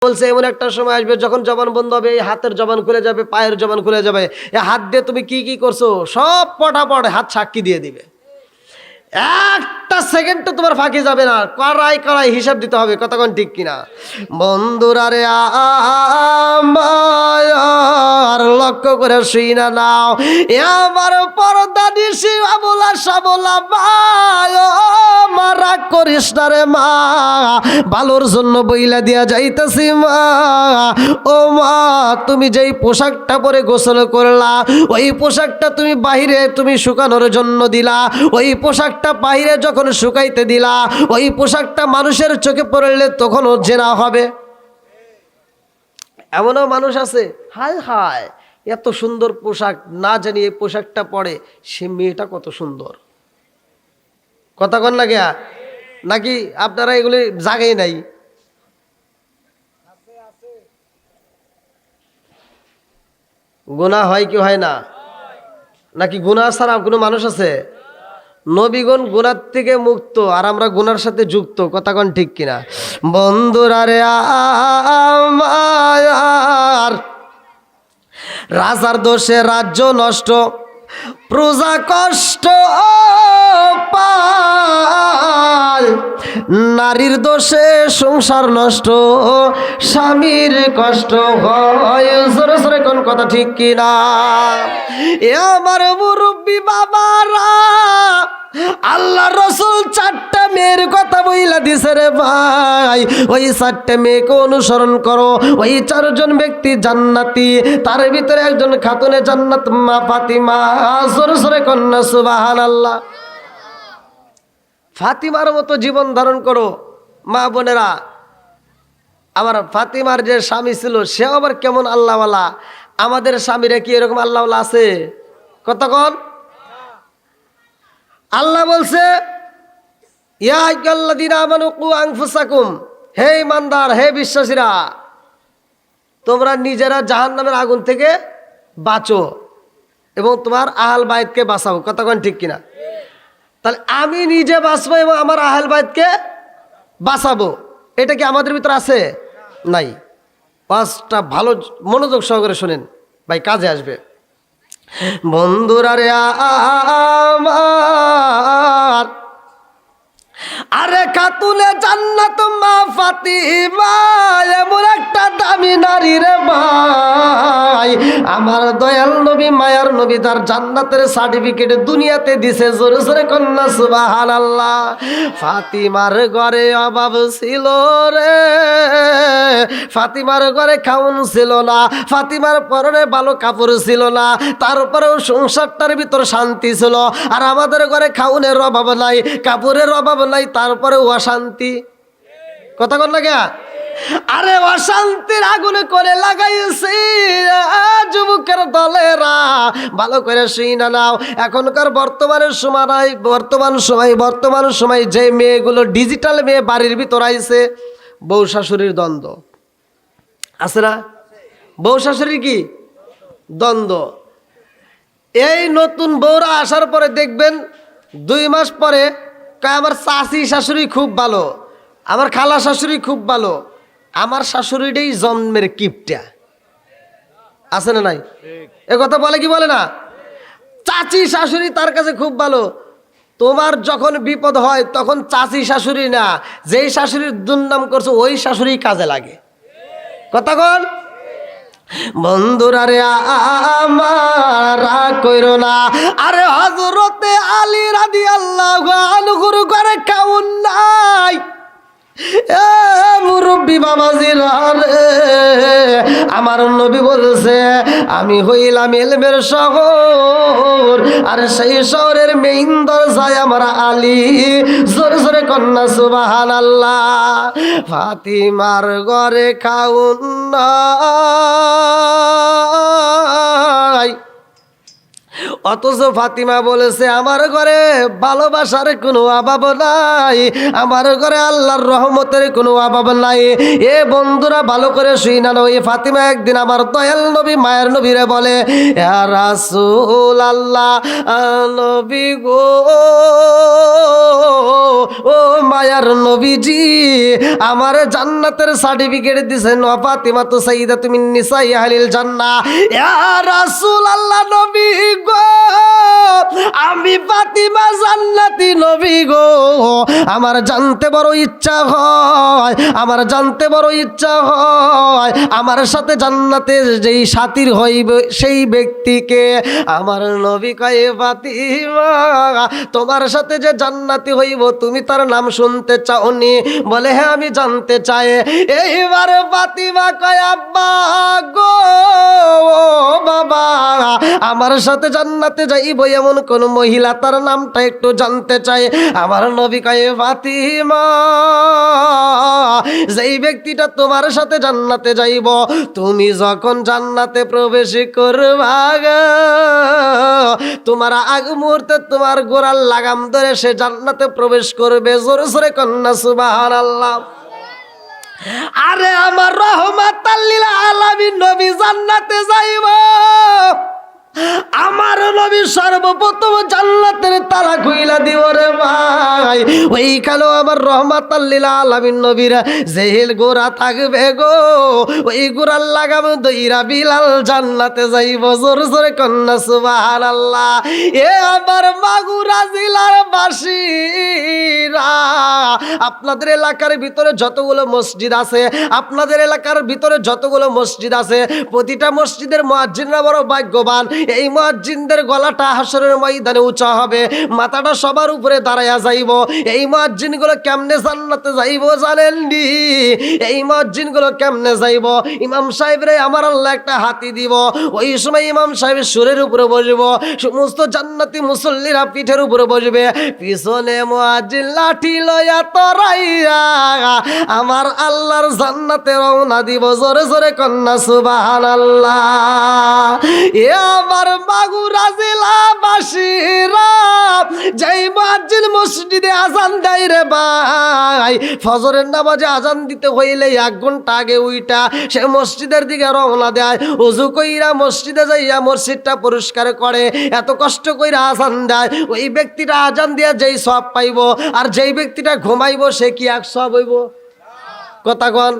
বলছে এমন একটা সময় আসবে যখন জবান বন্ধ হবে, এই হাতের জবান খুলে যাবে, পায়ের জবান খুলে যাবে। এই হাত দিয়ে তুমি কি কি করছো সব পটাপট হাত সাক্ষী দিয়ে দিবে। একটা সেকেন্ড তো তোমার ফাঁকি যাবে না, কড়াই কড়াই হিসাব দিতে হবে। কতক্ষণ ঠিক কিনা বন্ধুরা রে? আমার লক্ষ্য করে শুই না নাও, আমার পর্দা দিছি বাবুলা সাবলা মারা করিস না রে মা, ভালোর জন্য বইলা দিয়া যাইতেছি মা। ও মা, তুমি যেই পোশাকটা পরে গোসল করলা, ওই পোশাকটা তুমি বাহিরে তুমি শুকানোর জন্য দিলা, ওই পোশাকটা বাহিরে যখন শুকাইতে দিলা, ওই পোশাকটা মানুষের চোখে পড়লে তখনও জেনা হবে। এমনও মানুষ আছে, হায় হায় এত সুন্দর পোশাক, না জানি এই পোশাকটা পরে সে মেয়েটা কত সুন্দর। কথা কন লাগে নাকি আপনারা এগুলি জাগেই নাই? গুনাহ হয় কি হয় না? নাকি গুনাহ ছাড়া কোনো মানুষ আছে? নবীগণ গুনার থেকে মুক্ত, আর আমরা গুনার সাথে যুক্ত। কথা কন ঠিক কিনা বন্ধুরা রে? আমার রাজার দোষে রাজ্য নষ্ট, প্রজা কষ্ট পায়, নারীর দোষে সংসার নষ্ট, স্বামীর কষ্ট হয়। জোরে জোরে কোন কথা ঠিক কিনা? এ আমার মুরব্বী বাবারা, আল্লাহ রসুল 4টা মেয়ের কথা বইলা দিছে রে ভাই। ওই 4টে মেয়েকে অনুসরণ করো, ওই 4জন ব্যক্তি জান্নাতি। তার ভিতরে একজন খাতুনে জান্নাত মা ফাতিমা। জোরে জোরে কন্যা সুবহানাল্লাহ। ফাতিমার মতো জীবন ধারণ করো মা বোনেরা। আমার ফাতিমার যে স্বামী ছিল সে আবার কেমন আল্লাহওয়ালা। আমাদের স্বামীরা কি এরকম আল্লাহওয়ালা আছে? কতক্ষণ আল্লাহ বলছে ইয়া আইয়ুহাল্লাযীনা আমানু কু আনফুসাকুম, হে ইমানদার, হে বিশ্বাসীরা, তোমরা নিজেরা জাহান্নামের আগুন থেকে বাঁচো এবং তোমার আহল বাইতকে বাঁচাও। কতক্ষণ ঠিক কিনা? তাহলে আমি নিজে বাঁচবো এবং আমার আহল বাইতকে বাঁচাবো, এটা কি আমাদের ভিতরে আছে? নাই। 5টা ভালো মনোযোগ সহকারে শোনেন ভাই, কাজে আসবে। বন্ধুরা রে আমার, আরে খাতুনে জান্নাত মা ফাতিমা এমন একটা দামি নারী রে ভাই। আমার দয়াল নবী মায়ার নবী তার জান্নাতের সার্টিফিকেট দুনিয়াতে দিছে। জোরে জোরে কন্যা সুবহানাল্লাহ। ফাতিমার ঘরে অভাব ছিল রে, ফাতিমার ঘরে খাউন ছিল না, ফাতিমার পরনে ভালো কাপড় ছিল না, তারপরেও সংসারটার ভিতর শান্তি ছিল। আর আমাদের ঘরে খাউনের অভাব নাই, কাপড়ের অভাব নাই, তারপরে অশান্তি। কথা কন না কে? আরে অশান্তির আগুনে করে লাগাইছি যুবকের দলেরা। ভালো করে শুই না নাও, এখনকার বর্তমান সময় যে মেয়েগুলো ডিজিটাল মেয়ে বাড়ির ভিতর আইছে, বউ শাশুড়ির দ্বন্দ্ব আছে না? বউ শাশুড়ির কি দ্বন্দ্ব। এই নতুন বউরা আসার পরে দেখবেন 2 মাস পরে আমার চাচি শাশুড়ি খুব ভালো, আমার খালা শাশুড়ি খুব ভালো, আমার শাশুড়িটাই জন্মের কিপটা। আছে না নাই? এ কথা বলে কি বলে না? চাচি শাশুড়ি তার কাছে খুব ভালো। তোমার যখন বিপদ হয় তখন চাচি শাশুড়ি না, যেই শাশুড়ির দুর্নাম করছো ওই শাশুড়ি কাজে লাগে। কথা কন বন্ধুরা রে আমার, রাগ কইরো না। আরে হযরতে আলী রাদিয়াল্লাহু আনহুর ঘরে খাউন নাই। এ মুরব্বী বাবাজিরা রে, আমার নবী বলছে আমি হইলাম ইলমের শহর, আর সেই শহরের মেইন দরজায় আমার আলী। জোরে জোরে কন্যা সুবহানাল্লাহ। ফাতিমার ঘরে খাউন নাই, অথচ ফাতিমা বলেছে আমার ঘরে ভালোবাসার কোনো অভাব নাই, আমার ঘরে আল্লাহর রহমতের কোনো অভাব নাই। এ বন্ধুরা ভালো করে শুই না, ওই ফাতিমা একদিন আমার দয়াল নবী মায়ের নবীরে বলে, ইয়া রাসূল আল্লাহ, নবী গো, ও মায়ার নবীজি, আমার জান্নাতের সার্টিফিকেট দিছেন, ফাতিমা তো সাইয়্যিদাতু মিন নিসাই আহলিল জান্নাহ। ইয়া রাসূল আল্লাহ, নবী গো, আমি ফাতিমা জান্নাতি নবী গো, আমার জানতে বড় ইচ্ছা হয়, আমার জানতে বড় ইচ্ছা হয় আমার সাথে জান্নাতে যেই সাথীর হইবে সেই ব্যক্তিকে। আমার নবী কয়, ফাতিমা তোমার সাথে যে জান্নাতি হইব তুমি তার নাম শুনতে চাওনি? বলে হ্যাঁ আমি জানতে চাই। এইবার ফাতিমা কয়, আব্বা গো, বাবা, আমার সাথে জান্নাতে যাইব এমন কোন মহিলা, তার নামটা একটু জানতে চাই। আমার নবী কয়, ফাতিমা যেই ব্যক্তিটা তোমার সাথে জান্নাতে যাইব, তুমি যখন জান্নাতে প্রবেশ করবা, তোমার আগ মুহূর্তে তোমার গোড়ার লাগাম ধরে সে জান্নাতে প্রবেশ করবে। জোরে জোরে কন্যা সুবহানাল্লাহ। আরে আমার রহমাতাল লিল আলামিন নবী জান্নাতে যাইব, আমার নবী সর্বপ্রথম জান্নাতের তালা খুইলা দিব রে ভাই। ওইখানে আমার রহমাতাল লিল আলামিন নবীর জেহেল গোরা থাকবে গো, ওই গোরার লাগাম দইরা বিলাল জান্নাতে যাইব। জোরে জোরে কন্যা সুবহানাল্লাহ। এ আমার মাগুরা জেলার বাসীরা, আপনাদের এলাকার ভিতরে যতগুলো মসজিদ আছে, আপনাদের এলাকার ভিতরে যতগুলো মসজিদ আছে, প্রতিটা মসজিদের মুয়াজ্জিনরা বড় ভাগ্যবান। এই মুয়াজ্জিনদের গলাটা হাসরের ময়দানে উঁচা হবে, মাথাটা সবার উপরে দাঁড়ায়া যাইব। এই মুয়াজ্জিনগুলো কেমনে জান্নাতে যাইব জানেননি? এই মুয়াজ্জিনগুলো কেমনে যাইব? ইমাম সাহেবরে আমার আল্লাহ একটা হাতি দিব, ওই সময় ইমাম সাহেবের সুরের উপরে বসবো, সমস্ত জান্নাতি মুসল্লিরা পিঠের উপরে বসবে, পিছনে মুয়াজ্জিন লাঠি লয়া তরাইয়া আমার আল্লাহর জান্নাতে রওনা দিব। জোরে জোরে কন্যা সুবহানাল্লাহ। এ আমার মাগুরা জেলাবাসীরা, যেই মুয়াজ্জিন মসজিদে আজান দেয় রে ভাই, ফজরের নামাজে আজান দিতে হইলে 1 ঘন্টা আগে উইটা সে মসজিদের দিকে রওনা দেয়, ওযু কইরা মসজিদে যাইয়া মসজিদটা পরিষ্কার করে, এত কষ্ট কইরা আজান দেয়। ওই ব্যক্তিটা আজান দিয়া যেই সওয়াব পাইব, আর যেই ব্যক্তিটা ঘুমাইব সে কি এক সওয়াব হইব? কথা কন।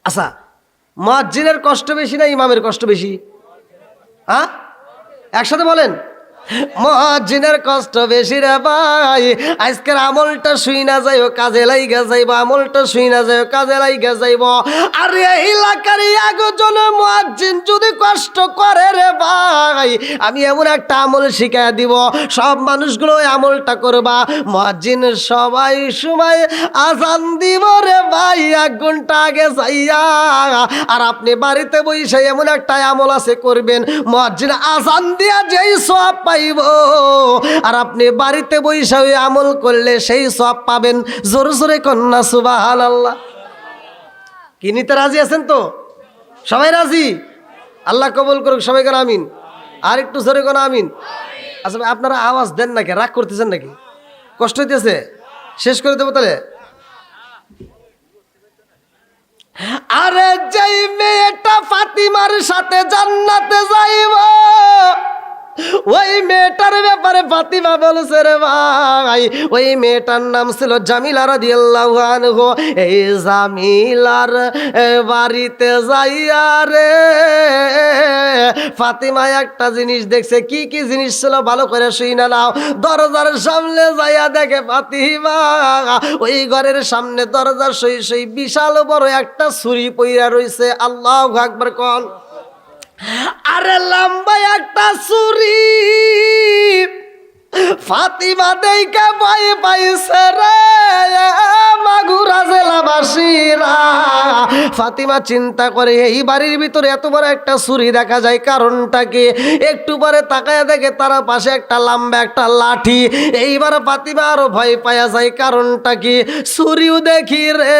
আচ্ছা, মুয়াজ্জিনের কষ্ট বেশি না ইমামের কষ্ট বেশি? হ্যাঁ, একসাথে বলেন। মুয়াজ্জিনের কষ্ট বেশি রে ভাই। আজকের আমলটা শুই না যাইব, কাজে লাইগা যাইব, আমলটা শুই না যাইব, কাজে লাইগা যাইব। আর এই এলাকার একজন মুয়াজ্জিন যদি কষ্ট করে রে ভাই, আমি এমন একটা আমল শিখাই দিব, সব মানুষগুলো ওই আমলটা করবা। মুয়াজ্জিন সবাই সময় আজান দিব রে ভাই 1 ঘন্টা আগে যাইয়া, আর আপনি বাড়িতে বসে এমন একটা আমল আছে করবেন, মুয়াজ্জিন আজান দিয়া যেই সওয়াব পাইব, আর আপনি বাড়িতে বসে ওই আমল করলে সেই সওয়াব পাবেন। জোরে জোরে কন্যা সুবহানাল্লাহ। কি নিতে রাজি আছেন তো? সবাই রাজি? আল্লাহ কবুল করুক, সবাই কোন আমিন। আর একটু জোরে কোন আমিন। আচ্ছা, আপনারা আওয়াজ দেন নাকি? রাগ করতেছেন নাকি? কষ্ট হইতেছে? শেষ করে দেবো তাহলে। আরে যেই মেয়েটা ফাতিমার সাথে জান্নাতে যাইব, ওই মেয়েটার ব্যাপারে ফাতিমা বলছে রে ভাই, ওই মেয়েটার নাম ছিল জামিলা রাদিয়াল্লাহু আনহু। এই জামিলার বাড়িতে যাইয়া রে ফাতিমা একটা জিনিস দেখছে। কি কি জিনিস ছিল ভালো করে শুইনা নাও। দরজার সামনে যাইয়া দেখে ফাতিমা ওই ঘরের সামনে দরজার সই বিশাল বড় একটা ছুরি পইরা রইছে। আল্লাহু আকবার কোন। আরে লম্বা একটা ছুরি। ফাতিমা দেইকা ভয় পাইছে রে মাগুরা জেলাবাসীরা। ফাতিমা চিন্তা করে এই বাড়ির ভিতরে এত বড় একটা ছুরি দেখা যায়, কারণটা কি? একটু পরে তাকায় দেখে তার পাশে একটা লম্বা একটা লাঠি। এইবার ফাতিমা আরো ভয় পায়া যায়, কারণটা কি? ছুরিও দেখি রে,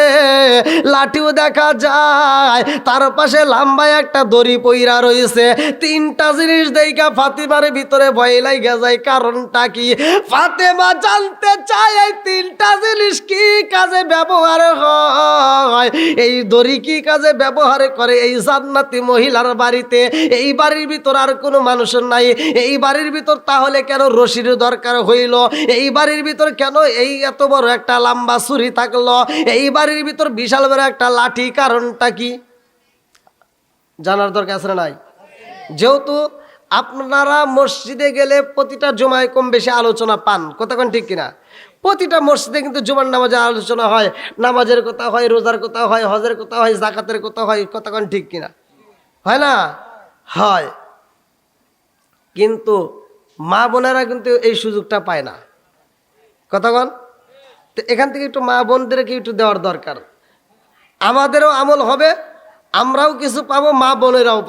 লাঠিও দেখা যায়, তার পাশে লম্বা একটা দড়ি পইরা রয়েছে। তিনটা জিনিস দেখা ফাতিমার ভিতরে ভয় লাগা যায়, কারণটা কি? ফাতেমা জানতে চায় এই তিনটা জিনিস কি কাজে ব্যবহার হয়, এই দড়ি কি কাজে ব্যবহার করে এই জান্নাতি মহিলার বাড়িতে? এই বাড়ির ভিতর আর কোনো মানুষ নাই, এই বাড়ির ভিতর তাহলে কেন রশির দরকার হইল? এই বাড়ির ভিতর কেন এই এত বড় একটা লম্বা ছুরি থাকলো? এই বাড়ির ভিতর বিশাল বড় একটা লাঠি, কারণটা কি? জানার দরকার আছে না নাই? যেহেতু আপনারা মসজিদে গেলে প্রতিটা জুমায় কম বেশি আলোচনা পান, কথা কোন ঠিক কিনা? প্রতিটা মসজিদে কিন্তু জুমার নামাজে আলোচনা হয়, নামাজের কথা হয়, রোজার কথা হয়, হজের কথা হয়, জাকাতের কথা হয়, কথা কোন ঠিক কিনা? হয় না? হয়। কিন্তু মা বোনেরা কিন্তু এই সুযোগটা পায় না, কথা কোন? তো এখান থেকে একটু মা বোনদেরকে একটু দেওয়ার দরকার। আমাদেরও আমল হবে, আমরাও কিছু পাবো, মা বোনেরাও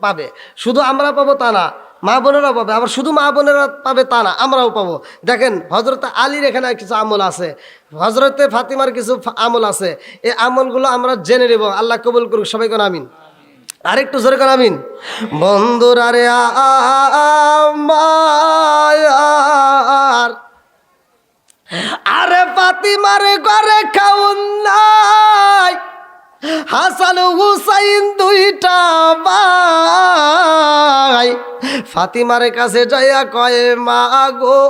পাবে। শুধু আমরা পাবো তা না, মা বোনেরাও পাবে। আবার শুধু মা বোনেরা পাবে তা না, আমরাও পাবো। দেখেন হজরতে আলীর এখানে কিছু আমল আছে, হজরতে ফাতিমার কিছু আমল আছে। এই আমলগুলো আমরা জেনে নেব। আল্লাহ কবুল করুক, সবাই কোন আমিন। আরেকটু জোরে কোন আমিন। বন্ধুরা রে আমার, আরে ফাতিমার ঘরে খাউন নাই, হাসান হুসাইন দুইটা ভাই। ফাতিমার কাছে যাইয়া কয় মা গো,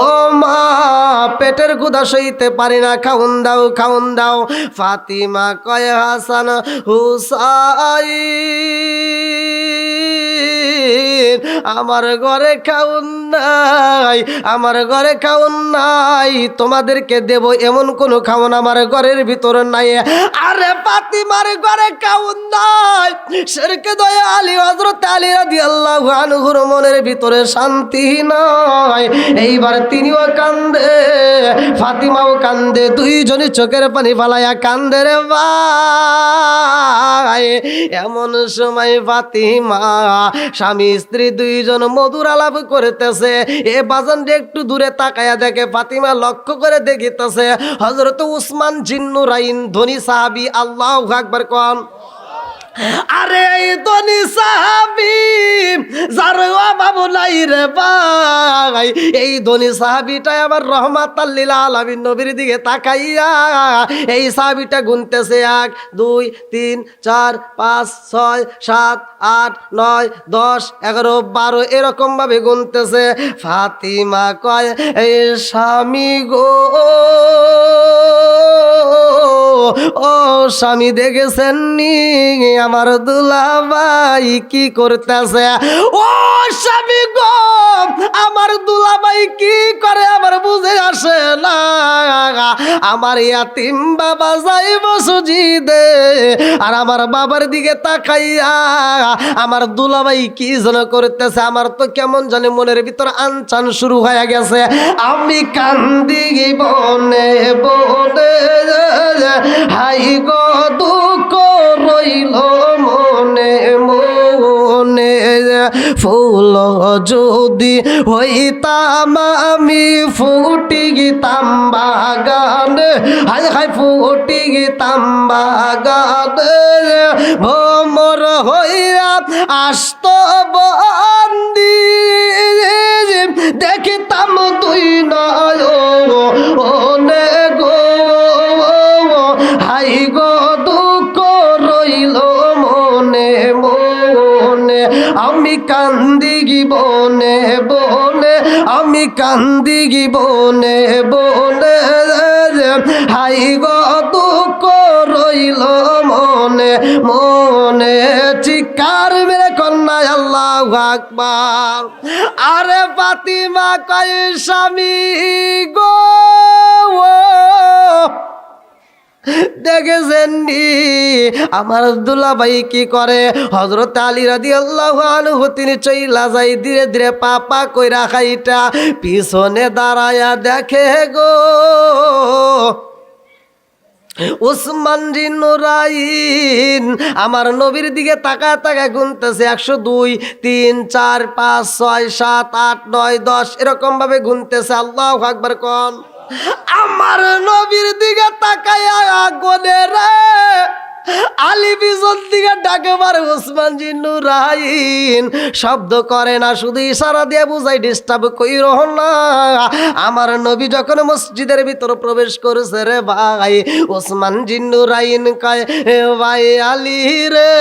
ও মা পেটের ক্ষুধা সইতে পারি না, খাউন দাও খাউন দাও। ফাতিমা কয় হাসান হুসাইন আমার ঘরে খাউন নাই, আমার ঘরে খাউন নাই, তোমাদেরকে দেব এমন কোনো খাওন আমার ঘরের ভিতরে নাই। আরে ফাতিমার ঘরে খাউন নাই, শেরকে দয়া আলী হযরত আলী রাদিয়াল্লাহু আনহুর মনের ভিতরে শান্তি নাই। এইবার তিনিও কান্দে, ফাতিমাও কান্দে, দুইজনই চোখের পানি ফালাইয়া কান্দে রে ভাই। এমন সময় ফাতিমা স্বামী স্ত্রী দুইজন মধুর আলাপ করতেছে। এ বাজান একটু দূরে তাকায়া দেখে, ফাতিমা লক্ষ্য করে দেখিতেছে হযরত উসমান জিন্নুরাইন ধনী সাহাবী। আল্লাহু আকবার কোন। আরে এই ধনী সাহাবী যার অভাব নাই রে ভাই, এই ধনী সাহাবীটাই আবার রহমাতাল লিল আলামিন নবীর দিকে তাকাইয়া এই সাহাবীটা গুনতেছে 1 2 3 4 5 6 7 8 9 10 11 12 এরকম ভাবে গুনতেছে। ফাতিমা কয় এই স্বামী গো, ও স্বামী দেখেছেন নি আমার দুলাভাই কি করতেছে? ও স্বামী গো, আমার দুলাভাই কি করে আমার বুঝে আসে না। আমার ইয়াতিম বাবা যাইব সুজিদে, আর আমার বাবার দিকে তাকাইয়া আমার দুলাভাই কি যেন করতেছে, আমার তো কেমন জানি মনের ভিতর আনচান শুরু হয়ে গেছে। আমি কান্দি বনে বনে, হাই গো দুঃখ রইল মনে মনে। ফুল যদি হইতাম আমি ফুটি গিতাম বাগানে, হাই হাই ফুটি গিতাম বাগানে। ভ্রমর হইয়া আসত বন্দি, দেখিতাম তুই নয়নে গো, হাই গো দুঃখ রইল মনে মনে। আমি কান্দি বনে বনে, আমি কান্দি বনে বনে, হাই গো দুঃখ রইল মনে মনে। চিৎকার মেরে কন্যা আল্লাহু আকবার। আরে ফাতিমা কয় স্বামী গো, দেখেছেন নি আমার দুলাভাই কি করে? হযরত আলী রাদিয়াল্লাহু আনহু তিনি চইলা যাই ধীরে ধীরে পাপা কইরা খাইটা পিছনে দাঁড়ায়া দেখে গো, উসমান জিন্নুরাইন আমার নবীর দিকে তাকায় তাকায় গুনতেছে 102 3 4 5 6 7 8 9 10 এরকম ভাবে গুনতেছে। আল্লাহু আকবার কোন। আমার নবীর দিকে তাকায় গোনে রে আলী পিছন দিকে ডাকে মারে উসমান জিন্নুরাইন শব্দ করে না, শুধু ইশারা দিয়ে বুঝাই ডিস্টার্ব কইরো না। আমার নবী যখন মসজিদের ভিতর প্রবেশ করেছে রে ভাই, উসমান জিন্নুরাইন কয় এ ভাই আলী রে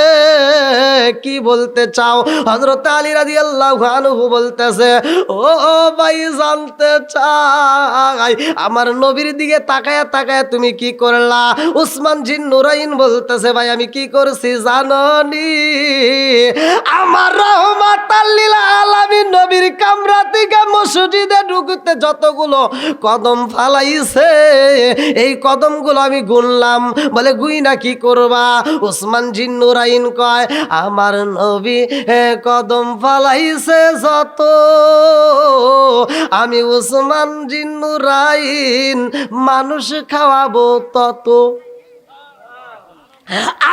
কি বলতে চাও? হযরত আলী রাদিয়াল্লাহু আনহু বলতেছে ও ভাই জানতে চাই আমার নবীর দিকে তাকায়া তাকায়া তুমি কি করলা? উসমান জিন্নুরাইন বলতে ভাই আমি কি করছি জাননি? আমার রাহমাতাল লিল আলামিন নবীর কামরা থেকে মসজিদে ঢুকতে যতগুলো কদম ফালাইছে এই কদমগুলো আমি গুনলাম। বলে গুই না কি করবা? উসমান জিন্নুরাইন কয় আমার নবী কদম ফালাইছে যত, আমি উসমান জিন্নুরাইন মানুষ খাওয়াবো তত।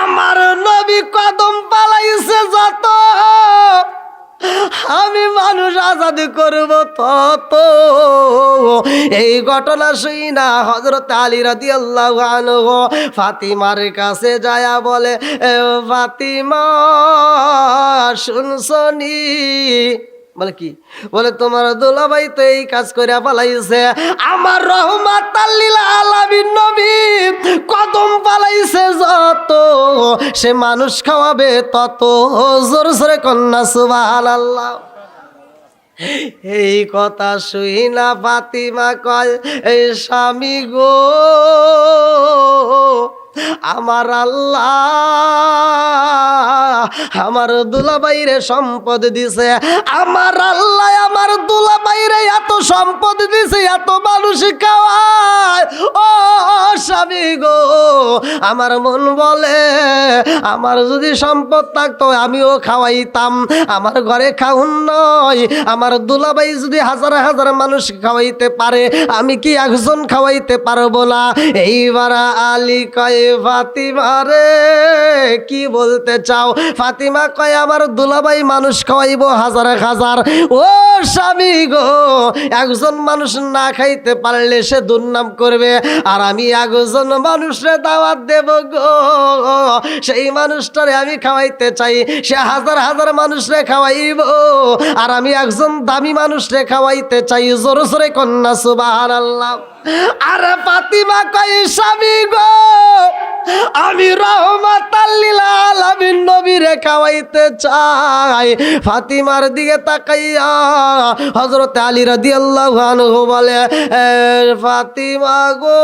আমার নবী কদম পালাইছে যত, আমি মানুষ আজাদ করব তত। এই ঘটনা শুই না হযরত আলী রাদিয়াল্লাহু আনহু ফাতিমার কাছে যায়া বলে ফাতিমা শুনছনি? বলে কি? বলে তোমার দুলাভাই তো এই কাজ করে পালাইছে, আমার রাহমাতাল লিল আলামিন নবী কদম পালাইছে যত, সে মানুষ খাওয়াবে তত। জোরে জোরে কন্যা সুবহানাল্লাহ। এই কথা শুই না ফাতিমা কয় এই স্বামী গো আমার আল্লাহ আমার দুলাভাইরে সম্পদ দিছে, আমার আল্লাহ আমার দুলাভাইরে এত সম্পদ দিছে, এত মানুষ খাওয়ায়। ও স্বামী গো আমার মন বলে আমার যদি সম্পদ থাকতো আমিও খাওয়াইতাম। আমার ঘরে খাউন নয়, আমার দুলাভাই যদি হাজার হাজার মানুষ খাওয়াইতে পারে আমি কি একজন খাওয়াইতে পারবো না? এইবার আলী কয় ফাতিমা রে কি বলতে চাও? ফাতিমা কয় আমার দুলাভাই মানুষ খাওয়াইবো হাজার হাজার। ও স্বামী গো একজন মানুষ না খাইতে পারলে সে দুর্নাম করবে, আর আমি একজন মানুষরে দাওয়াত দেব গো, সেই মানুষটারে আমি খাওয়াইতে চাই, সে হাজার হাজার মানুষরে খাওয়াইব, আর আমি একজন দামি মানুষরে খাওয়াইতে চাই। জোরে জোরে কন্যা সুবহানাল্লাহ। আর ফাতিমা কয় স্বামী গো আমি রাহমাতাল লিল আলামিন নবীরে খাওয়াইতে চাই। ফাতিমার দিকে তাকাইয়া হযরত আলী রাদিয়াল্লাহু আনহু বলে ফাতিমা গো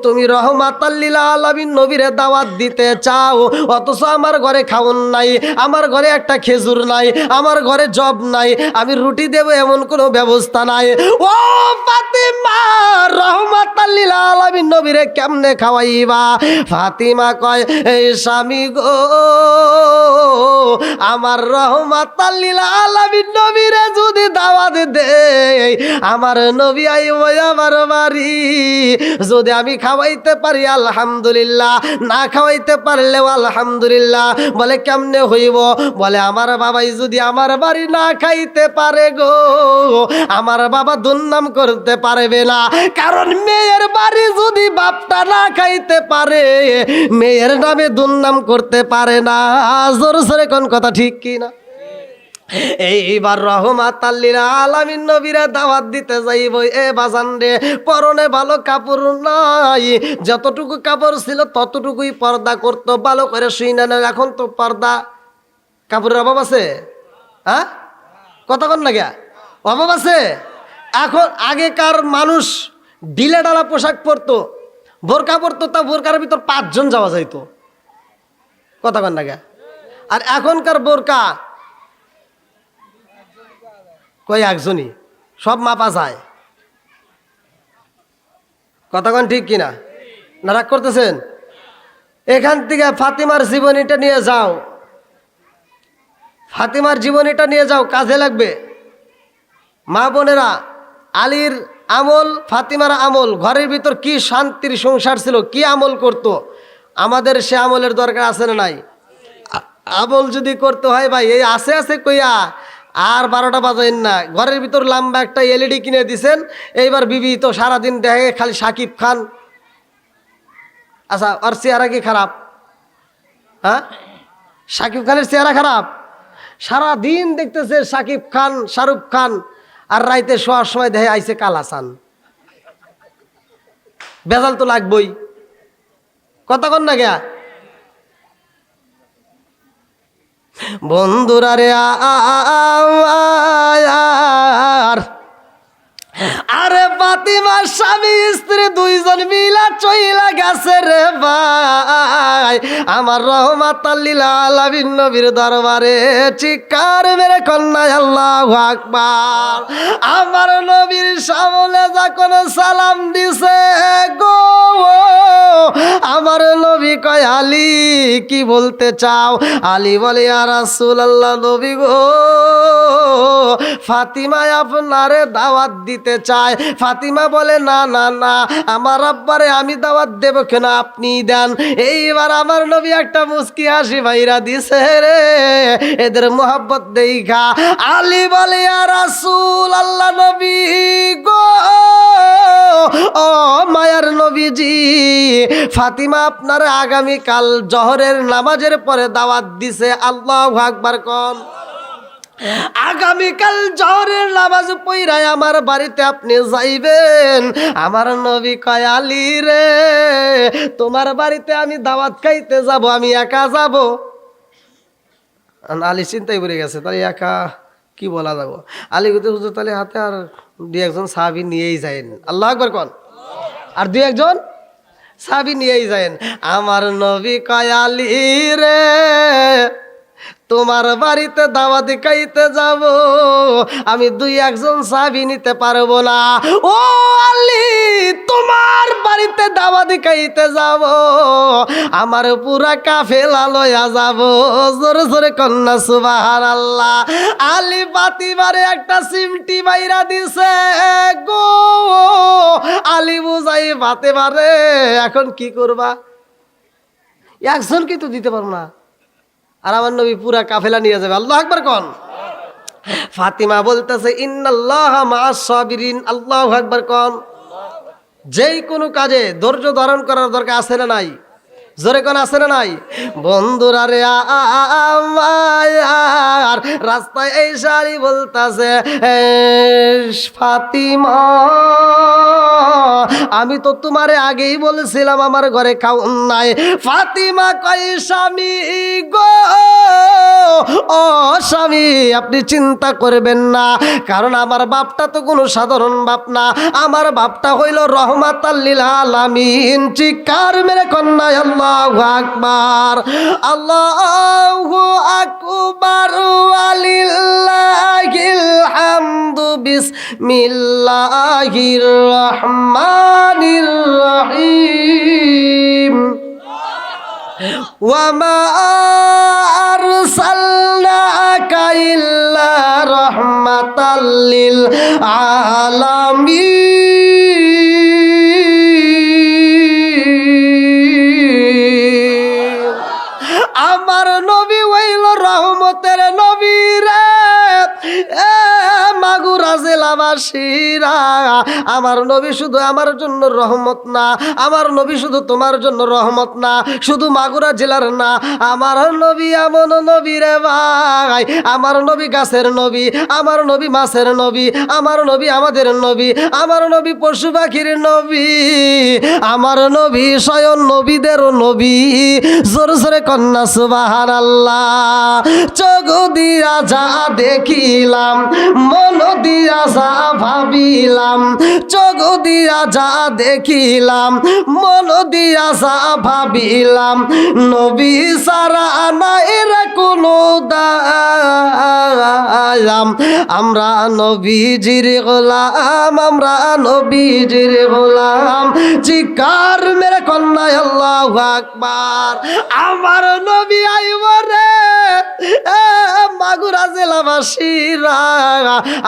তুমি রাহমাতাল লিল আলামিন নবীরে দাওয়াত দিতে চাও, অথচ আমার ঘরে খাওন নাই, আমার ঘরে একটা খেজুর নাই, আমার ঘরে জব নাই, আমি রুটি দেব এমন কোনো ব্যবস্থা নাই। ও ফাতিমা রাহমাতাল লিল আলামিন নবীরে কেমনে খাওয়াইবা? ফাতিমা কয় এই স্বামী গো আমার রাহমাতাল লিল আলামিন নবীরে যদি দাওয়াত দেই আমার নবী আইব আমার বাড়ি, যদি আমি খাওয়াইতে পারি আলহামদুলিল্লাহ, না খাওয়াইতে পারলেও আলহামদুলিল্লাহ। বলে কেমনে হইব? বলে আমার বাবাই যদি আমার বাড়ি না খাইতে পারে গো আমার বাবা দুর্নাম করতে পারবে না, কারণ মেয়ের বাড়ি যদি বাপটা না খাইতে পারে মেয়ের নামে দুর্নাম করতে পারে না। জোর জোরে কোন কথা ঠিক কি না? এইবার রাহমাতাল লিল আলামিন নবীরে দাওয়াত দিতে যাইব। এ বাজান রে পরনে ভালো কাপড় নাই, যতটুকু কাপড় ছিল ততটুকুই পর্দা করতো, ভালো করে শুই না। এখন তো পর্দা কাপড়ের অভাব আছে, হ্যাঁ কতক্ষণ না গিয়া অভাব আছে। এখন আগেকার মানুষ ঢিলে ঢালা পোশাক পরতো, বোরকা পরতো, তা বোরকার ভিতর 5 জন যাওয়া যাইতো, কতক্ষণ না গিয়া। আর এখনকার বোরকা কই একজনই, সব মাপা যায়, কতক্ষণ ঠিক কিনা? না রাগ করতেছেন? এখান থেকে ফাতিমার জীবনীটা নিয়ে যাও, ফাতিমার জীবনীটা নিয়ে যাও, কাজে লাগবে। মা বোনেরা আলীর আমল, ফাতিমার আমল, ঘরের ভিতর কি শান্তির সংসার ছিল, কি আমল করত, আমাদের সে আমলের দরকার আছে না নাই? আমল যদি করতে হয় ভাই, এই আছে আছে কইয়া আর 12টা বাজাইন না। ঘরের ভিতর লম্বা একটা এলইডি কিনে দিছেন, এইবার বিবি তো সারাদিন দেখে খালি শাকিব খান। আচ্ছা, আর চেহারা কি খারাপ? হ্যাঁ, শাকিব খানের চেহারা খারাপ? সারাদিন দেখতেছে শাকিব খান, শাহরুখ খান, আর রাইতে শোয়ার সময় দেখে আইছে কালাসান। বেজাল তো লাগবই, কথা কন না গিয়া বন্ধুরা রে। আরে ফাতিমার স্বামী স্ত্রী দুইজন মিলা চইলা গেছে রে ভাই আমার রহমাতাল লিল আলামিন নবীর দরবারে। চিৎকার মেরে কন্যা আল্লাহু আকবার। আমার নবীর সামনে যখন সালাম দিছে গো, আমার নবী কয় আলী কি বলতে চাও? আলী বলে ইয়া রাসূলুল্লাহ, নবী গো ফাতিমা আপনারে দাওয়াত দিতে চায়। ফাতিমা বলে না না না, আমার আব্বারে আমি দাওয়াত দেব কেন, আপনি দেন। এইবার আমার নবী একটা মুস্কি হাসি বাইরা দিছে রে, এদের মোহাব্বত দেখা। আলী বলে ইয়া রাসূলুল্লাহ, নবী গো ও মায়ার নবীজি, ফাতিমা আপনার আগামীকাল জোহরের নামাজের পরে দাওয়াত দিছে। আল্লাহু আকবার কোন। আগামীকাল জোহরের নামাজ পড়াই আমার বাড়িতে আপনি যাইবেন। আমার নবী কয় আলী রে, তোমার বাড়িতে আমি দাওয়াত খাইতে যাব, আমি একা যাব? আলী চিন্তাই পড়ে গেছে, তাহলে একা কি বলা যাব। আলী গুতে হুজুর তাহলে হাতে আর 2-1 সাহাবী নিয়েই যায়েন। আল্লাহু আকবার কোন। আর 2-1 সাহাবী নিয়েই যায়েন। আমার নবী কয় আলী রে, তোমার বাড়িতে দাওয়াত খাইতে যাব, আমি 2-1 সাহাবী নিতে পারবো না। ও আলী, তোমার বাড়িতে দাওয়াত খাইতে যাব, আমার পুরা কাফেলা লয়া যাব। জোরে জোরে কন্যা সুবহানাল্লাহ। আলী ফাতিমারে একটা সিমটি বাইরা দিছে গো। আলী বুঝাই ফাতিমারে, এখন কি করবা? 1 কি তো দিতে পারবো না, আর আমার নবী পুরা কাফেলা নিয়ে যাবে। আল্লাহু আকবার কোন। ফাতিমা বলতেছে ইন্নাল্লাহা মা'আস সাবিরিন। আল্লাহু আকবার কোন। যেই কোনো কাজে ধৈর্য ধারণ করার দরকার আছে না নাই? জোরে কোন, আছে না নাই? বন্ধুরা রে আমার রাস্তায় এই শাড়ি বলতাছে ফাতিমা, আমি তো তোমারে আগেই বলেছিলাম আমার ঘরে খাওন নাই। ফাতিমা কয় স্বামী গো, ও স্বামী আপনি চিন্তা করবেন না, কারণ আমার বাপটা তো কোনো সাধারণ বাপ না, আমার বাপটা হইল রহমাতাল লিল আলামিন। চিৎকার মেরে কন্যা আল্লাহু আকবার। আল্লাহু আকবার ওয়ালিল্লাহিল হামদু। বিসমিল্লাহির রহমানির রহিম। ওয়ামা আরসালনাকা ইল্লা রাহমাতাল লিল আলামিন। আমার নবী হইল রহমতের নবী রে। মাগুরা জেলাবাসীরা, আমার নবী শুধু আমার জন্য রহমত না, আমার নবী শুধু তোমার জন্য রহমত না, শুধু মাগুরা জেলার না, আমার নবী এমন নবী রে ভাই। আমার নবী গাছের নবী, আমার নবী মাছের নবী, আমার নবী আমাদের নবী, আমার নবী পশু পাখির নবী, আমার নবী স্বয়ং নবীদের নবী। জোরে জোরে কন্যা সুবহানাল্লাহ। চোখ দিয়া যা দেখিলাম, মন দিয়া যা ভাবিলাম, চোখ দিয়া যা দেখিলাম, মন দিয়া যা ভাবিলাম, নবী সারা নাই রে কোনো দায়াম। আমরা নবীজির গোলাম, আমরা নবীজির গোলাম। চিৎকার মেরে কন্যা আল্লাহু আকবার। আমার নবী আইব রে, এ মাগুরা জেলাবাসীরা,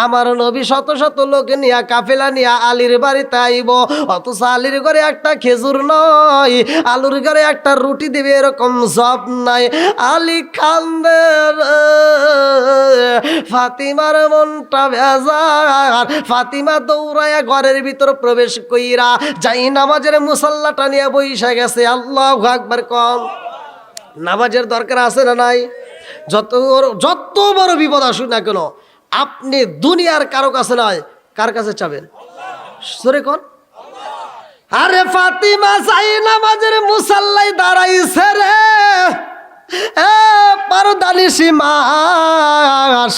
আমার নবী শত শত লোক নিয়া কাফেলা নিয়া আলীর বাড়িতে আইব, অথচ আলীর ঘরে একটা খেজুর নয়, আলুর ঘরে একটা রুটি দিবে এরকম জব নাই। আলী কান্দে, ফাতিমার মনটা বেজার। ফাতিমা দৌড়ায়া ঘরের ভিতর প্রবেশ কইরা যাই নামাজের মুসাল্লাটা নিয়ে বইসা গেছে। আল্লাহু আকবার কম। নামাজের দরকার আছে না নাই? যত বড় বিপদ আসুক না কেন, আপনি দুনিয়ার কারো কাছে নয়, কার কাছে চাবেন? সরে কোন? আরে ফাতিমা যাই নামাজের মুসাল্লায় দাঁড়াইছে রে, পারদানিসি মা,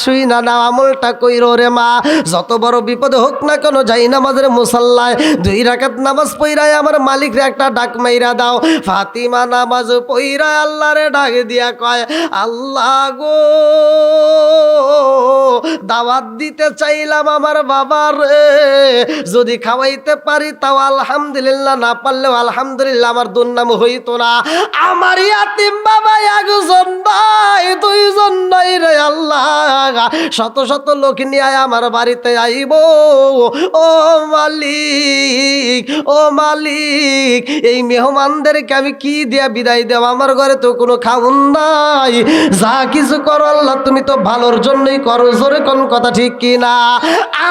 শুই না না আমলটা কইরো রে মা, যত বড় বিপদ হোক না কেন যাই নামাজের মুসাল্লায় 2 রাকাত নামাজ পইরায় আমার মালিক রে একটা ডাক মাইরা দাও। ফাতিমা নামাজ পইরায় আল্লাহরে ডাক দিয়া কয়, আল্লাহ গো, দাওয়াত দিতে চাইলাম আমার বাবার রে, যদি খাওয়াইতে পারি তাও আলহামদুলিল্লাহ, না পারলেও আলহামদুলিল্লাহ, আমার দুর্নাম হইতো না। আমার ইয়াতিম বাবা একজন নাই, 2 জন নাই রে আল্লাহ, শত শত লোক নিয়ে আমার বাড়িতে আইব। ও মালিক, ও মালিক, এই মেহমানদেরকে আমি কি দিয়া বিদায় দেব? আমার ঘরে তো কোনো খাউন নাই, যা কিছু করো আল্লাহ তুমি তো ভালোর জন্যই করো। জোরে কোন কথা ঠিক কি না?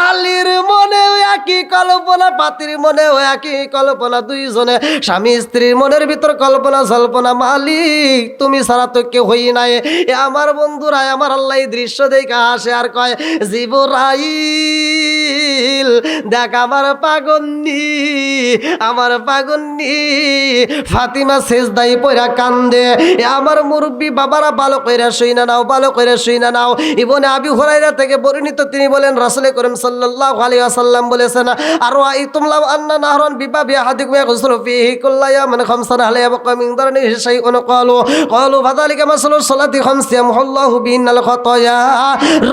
আলীর মনেও একই কল্পনা, পাতির মনেও একই কল্পনা, 2 জনে স্বামী স্ত্রীর মনের ভিতর কল্পনা জল্পনা। মালিক তুমি ছাড়া তো কেউ হই নাই। এ আমার বন্ধুরা, আমার আল্লাহ এই দৃশ্য দেখে আসে আর কয়, জিবরাইল দেখ আমার পাগন্নি, আমার পাগন্নি। ফাতিমা সেজদাই পয়রা কান্দে। এ আমার মুরব্বী বাবারা ভালো কইরা শুই না নাও, ভালো কইরা শুই না নাও। ইবনে আবি হুরায়রা থেকে বর্ণিত, তিনি বলেন রাসূল করিম সাল্লাল্লাহু আলাইহি ওয়াসাল্লাম বলেছেন, আর আইতুম লাউ আন্না নাহরান বিবাবি আহাদিকুম ইয়াগসুলু ফীহি কুল্লা ইয়াওমিন খামসান হাল ইয়াবকা মিন দারনিহি শাইউন ক্বালু ফাযালিকা মাসালু সালাতি খামসি ইয়ামহুল্লাহু বিহিন্নাল খাতায়া।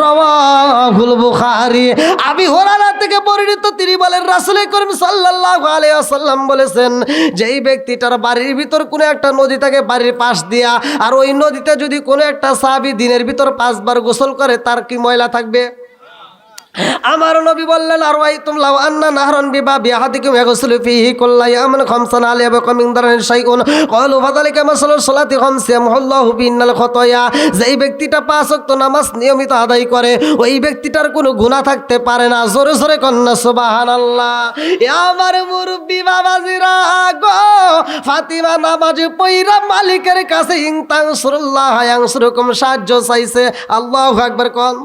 রাওয়াহুল বুখারী। আবি হুরায়রা থেকে বর্ণিত, তিনি বলেন রাসূল করিম সাল্লাল্লাহু আলাইহি ওয়াসাল্লাম বলেছেন, যেই ব্যক্তিটার বাড়ির ভিতর কোনো একটা নদী থাকে বাড়ির পাশ দিয়া, আর ওই নদীতে যদি কোনো একটা সাহাবী দিনের ভিতর 5 বার গোসল করে, তার কি ময়লা থাকবে? আমার নবী বললেন, আর ওয়াইতুম লাউ আন্না নাহরান বিবাবি আহাদিকুম ইয়াগসুলু ফীহি কুল্লা ইয়াওমিন খামসান হাল ইয়াবকা মিন দারনিহি শাইউন ক্বালু ফাযালিকা মাসালু সালাতি খামসি ইয়ামহুল্লাহু বিহিন্নাল খাতায়া। যেই ব্যক্তিটা 5 ওয়াক্ত নামাজ নিয়মিত আদায় করে, ওই ব্যক্তিটার কোনো গুনাহ থাকতে পারে না। জোরে জোরে কন্না সুবহানাল্লাহ। এ আমার মুরব্বি বাবাজিরা গো, ফাতিমা নামাজ পইরা মালিকের কাছে ইনতানসুরুল্লাহ ইয়ানসুরুকুম সাহায্য চাইছে। আল্লাহু আকবার কোন।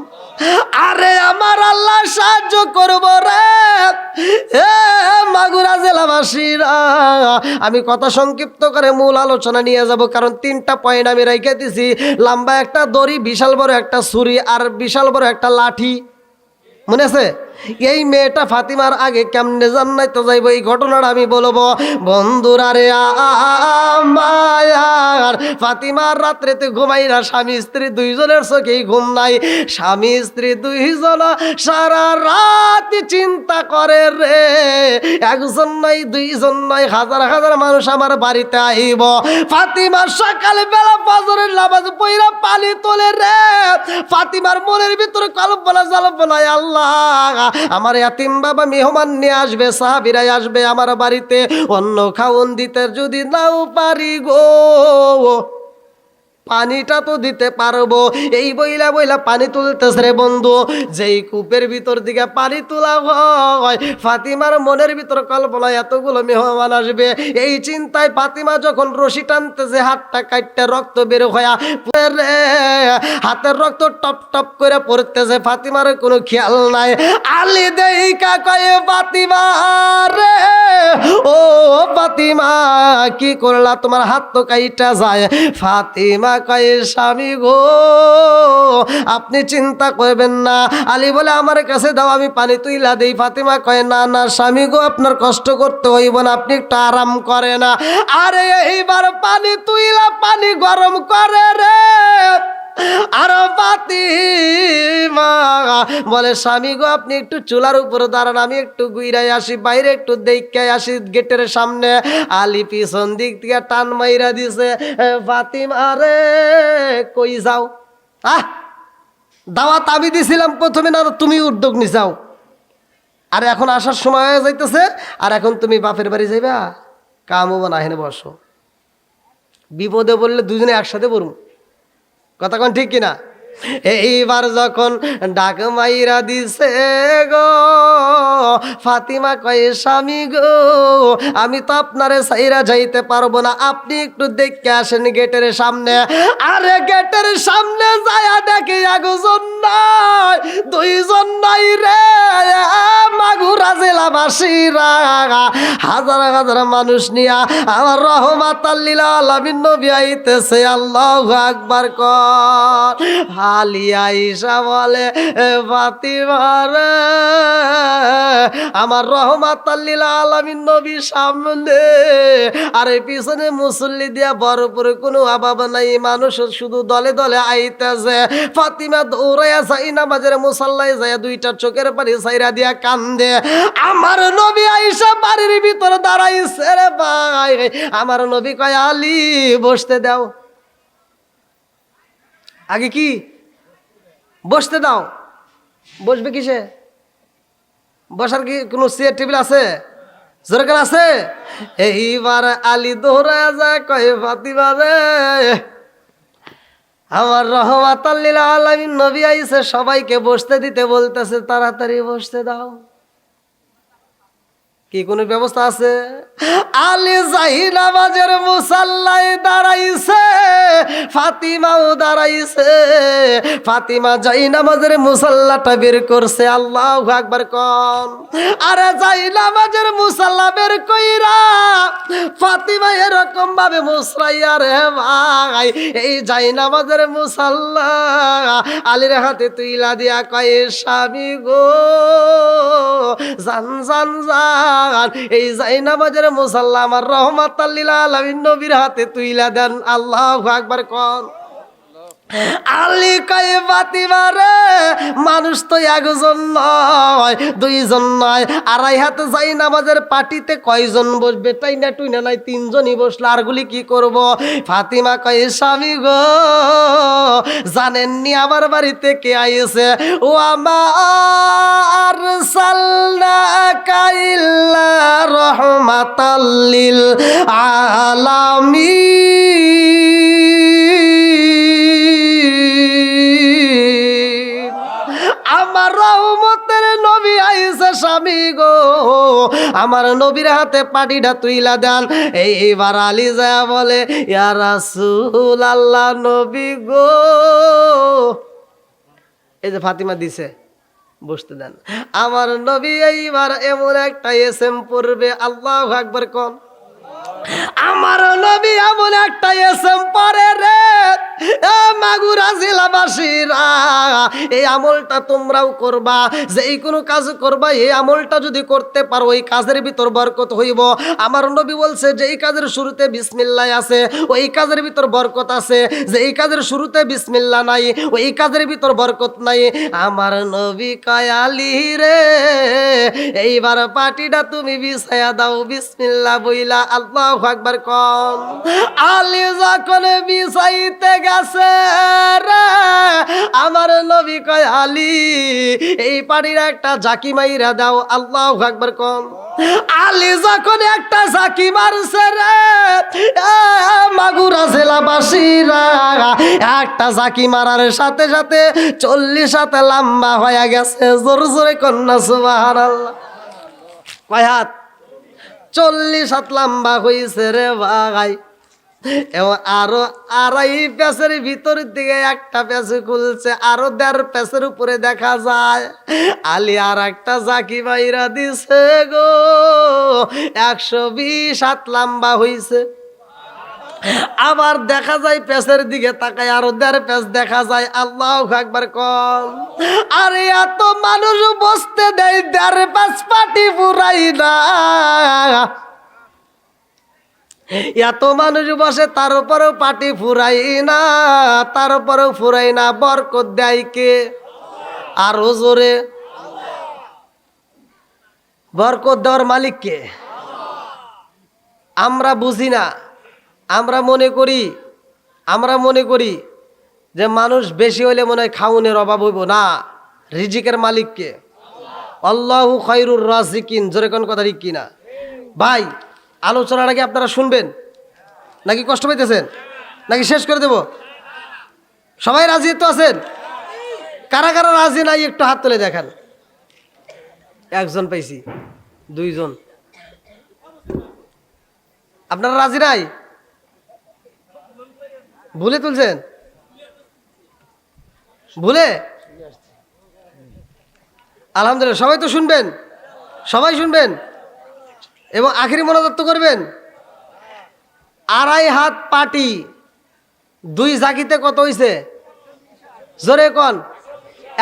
আরে আমার আল্লাহ সাহায্য করব রে। মাগুরা জেলাবাসীরা, আমি কথা সংক্ষিপ্ত করে মূল আলোচনা নিয়ে যাব, কারণ 3টা পয়েন্ট আমি রেখে দিছি। লম্বা একটা দড়ি, বিশাল বড় একটা ছুরি, আর বিশাল বড় একটা লাঠি। মনে আছে? এই মেয়েটা ফাতিমার আগে কেমনে জান্নাতে যাইব, এই ঘটনাটা আমি বলবো। বন্ধুরা রে আমার, ফাতিমার রাত্রেতে ঘুমাই না, স্বামী স্ত্রী 2 জনের চোখেই ঘুম নাই। স্বামী স্ত্রী 2 জন সারা রাত চিন্তা করে রে, 1 জন নয়, 2 জন নয়, হাজার হাজার মানুষ আমার বাড়িতে আইব। ফাতিমা সকালবেলা ফজরের নামাজ পড়া পানি তোলে রে। ফাতিমার মনের ভিতরে কল্পনা জল্পনায়, আল্লাহ আমার ইয়াতিম বাবা মেহমান নিয়ে আসবে, সাহাবীরা আসবে আমার বাড়িতে, অন্য খাওন দিতে যদি নাও পারি গো, পানিটা তো দিতে পারবো। এই বইলা বইলা পানি তুলতেছে রে বন্ধু। যেই কূপের ভিতর দিকে পানি তোলা হয়, ফাতিমার মনের ভিতর কল্পনা এতগুলো মেহমান আসবে। এই চিন্তায় ফাতিমা যখন রশি টানতেছে, হাতটা কাটতে রক্ত বের হয়া হাতের রক্ত টপ টপ করে পড়তেছে। ফাতিমার কোনো খেয়াল নাই। আলী দেইকা কয়ে, ফাতিমা রে, ও ফাতিমা কি করলা? তোমার হাত তো কাইটা যায়। ফাতিমা কয়ে, স্বামী গো আপনি চিন্তা করবেন না। আলী বলে, আমার কাছে দাও, আমি পানি তুইলা দেই। ফাতিমা কয়ে, না না স্বামী গো, আপনার কষ্ট করতে হইব না, আপনি একটু আরাম করে না। আরে এইবার পানি তুইলা পানি গরম করে রে। আর ফাতিমা বলে, স্বামী গো আপনি একটু চুলার উপরে দাঁড়ান, আমি একটু গুইরাই আসি, বাইরে একটু দেখে আসি গেটের সামনে। আলী পিছন দিক থেকে টান মাইরা দিছে, ফাতিমা রে কই যাও? আহ, দাওয়াত আমি দিছিলাম প্রথমে, না তুমি উদ্যোগ নিছাও? আর এখন আসার সময় হয়ে যাইতেছে, আর এখন তুমি বাপের বাড়ি যাইবা? কাম হবো না, হেনে বসো। বিপদে বললে দুজনে একসাথে পড়ব, কথা কোন ঠিক কিনা? এইবার যখন ডাক মাইরা দিছে গো, ফাতিমা কয়ে স্বামী গো, আমি তো আপনারে সাইরা যাইতে পারবো না, আপনি একটু দেখে আসেন গেটের সামনে। আরে গেটের সামনে যায়া দেখি একজন নাই, দুইজন নাই রে, মাগুরা জেলাবাসীরা হাজার হাজার মানুষ নিয়া আমার রহমাতাল লিল আলামিন নবী আইতেছে। আল্লাহু আকবার কর। হালিয়া আয়েশা বলে, ফাতিমা রে, আমার রহমাতাল লিল আলামিন নবী সামনে, আর পিছনে মুসল্লি দিয়া বরপুর কোনো অভাব নাই, মানুষ শুধু দলে দলে আইতেছে। ফাতিমা দৌড়াইয়া যাই নামাজের মুসাল্লায় যায়, দুইটা চোখের পানি সাইরা দিয়া কান্দে। আমার নবী আয়েশা বাড়ির ভিতর দাঁড়াইছে রে ভাই। আমার নবী কয়, আলী বসতে দাও। আগে কি বসতে দাও? বসবে কিসে? বসার কি কোনো চেয়ার টেবিল আছে? যেরকম আছে। এইবার আলী দৌড়ায় যায়, কয় ফাতিমা রে, আমার রহমাতাল লিল আলামিন নবী আইছে, সবাইকে বসতে দিতে বলতেছে, তাড়াতাড়ি বসতে দাও। কি কোনো ব্যবস্থা আছে? আলী যাই নামাজের মুসাল্লায় দাঁড়াইছে, ফাতিমাও দাঁড়াইছে। ফাতিমা যাই নামাজের মুসাল্লাটা বের করছে। আল্লাহু আকবার কোন। আরে যাই নামাজের মুসাল্লা বের কইরা ফাতিমা এরকম ভাবে মুসরাইয়া রে ভাই, এই যাই নামাজের মুসাল্লা আলীর হাতে তুইলা দিয়া কয়, স্বামী গো, জান জান জান, এই যাই নামাজের মুসাল্লা আমার রহমাতাল লিল আলামিন নবীর হাতে তুইলা দেন। আল্লাহু আকবার কোন। আলী কয়, ফাতিমা রে, মানুষ তো একজন নয়, দুইজন নয়, আড়াই হাতে যাই নামাজের পাটিতে কয়জন বসবে? তাই না টুই না নাই, তিনজনই বসলো, আরগুলি কি করব? ফাতিমা কয়, স্বামী গো, জানেননি আমার বাড়িতে কে আইছে? ও আমার সাল্লাকা ইল্লা রহমাতাল লিল আলামিন, আমার রহমতের নবী আইছে স্বামী গো, আমার নবীর হাতে পাটিটা তুইলা দেন। এইবার আলী যায় বলে, ইয়া রাসূলুল্লাহ, নবী গো, এই যে ফাতিমা দিছে, বসতে দেন। আমার নবী এইবার এমন একটা এসএম পড়বে। আল্লাহু আকবার কোন। আমার নবী এমন একটা এসএম পড়ে রে, মাগুরা জেলাবাসীরা, এই আমলটা তোমরাও করবা, যে কোনো কাজ করবা, এই আমলটা যদি করতে পারো ওই কাজের ভিতর বরকত হইব। আমার নবী বলছে, যেই কাজের শুরুতে বিসমিল্লাহ আছে ওই কাজের ভিতর বরকত আছে, যেই কাজের শুরুতে বিসমিল্লাহ নাই ওই কাজের ভিতর বরকত নাই। আমার নবী কয়, আলী রে, এইবার পাটিটা তুমি বিছায়া দাও বিসমিল্লাহ বইলা। আল্লাহু আকবার কোন। আলী যখন বিছাইতে গেছে রে, আমার নবী কয়, আলী, এই পাটির একটা ঝাঁকি মাইরা দাও। আল্লাহু আকবার কোন। আলী যখন একটা ঝাঁকি মারছে রে, মাগুরা জেলাবাসীরা একটা ঝাঁকি মারার সাথে সাথে 40 হাত লম্বা হয়ে গেছে। জোরে জোরে কন্যা সুবহানাল্লাহ। কয় হাত? 40 হাত লম্বা হয়েছে রে ভাই। এবং আরো আড়াই প্যাসের ভিতর দিকে একটা প্যাসে খুলছে, আরো 1.5 প্যাসের উপরে দেখা যায়। আলী আর একটা ঝাঁকি মাইরা দিছে গো, 120 হাত লম্বা হয়েছে। আবার দেখা যায় প্যাসের দিকে তাকায়, আরো 1.5 প্যাস দেখা যায়। আল্লাহু আকবার কোন। আরে এত মানুষ বসতে দেয়, 1.5 প্যাস পাটি পুরাই না। এত মানুষ বসে, তার উপরেও পাটি ফুরাই না, তার উপরেও ফুরাই না। বরকত দেয় কে? আরো জোরে। বরকত দেওয়ার মালিক কে? আমরা বুঝি না। আমরা মনে করি যে মানুষ বেশি হইলে মনে হয় খাউনের অভাব হইব না, রিজিকের মালিককে আল্লাহু খায়রুর রাজিকিন, জোরে কোন কথা ঠিক কিনা? ভাই আলোচনাটা কি আপনারা শুনবেন নাকি কষ্ট পাইতেছেন নাকি শেষ করে দেব? সবাই রাজি তো আছেন? কারা কারা রাজি নাই একটু হাত তুলে দেখান। একজন পাইছি, দুইজন। আপনারা রাজি নাই? ভুলে তুলছেন? ভুলে? আলহামদুলিল্লাহ। সবাই তো শুনবেন, সবাই শুনবেন এবং আখেরি মনোদত্ত করবেন। 2.5 হাত পাটি 2 জাকিতে কত হইছে? জোরে কোন?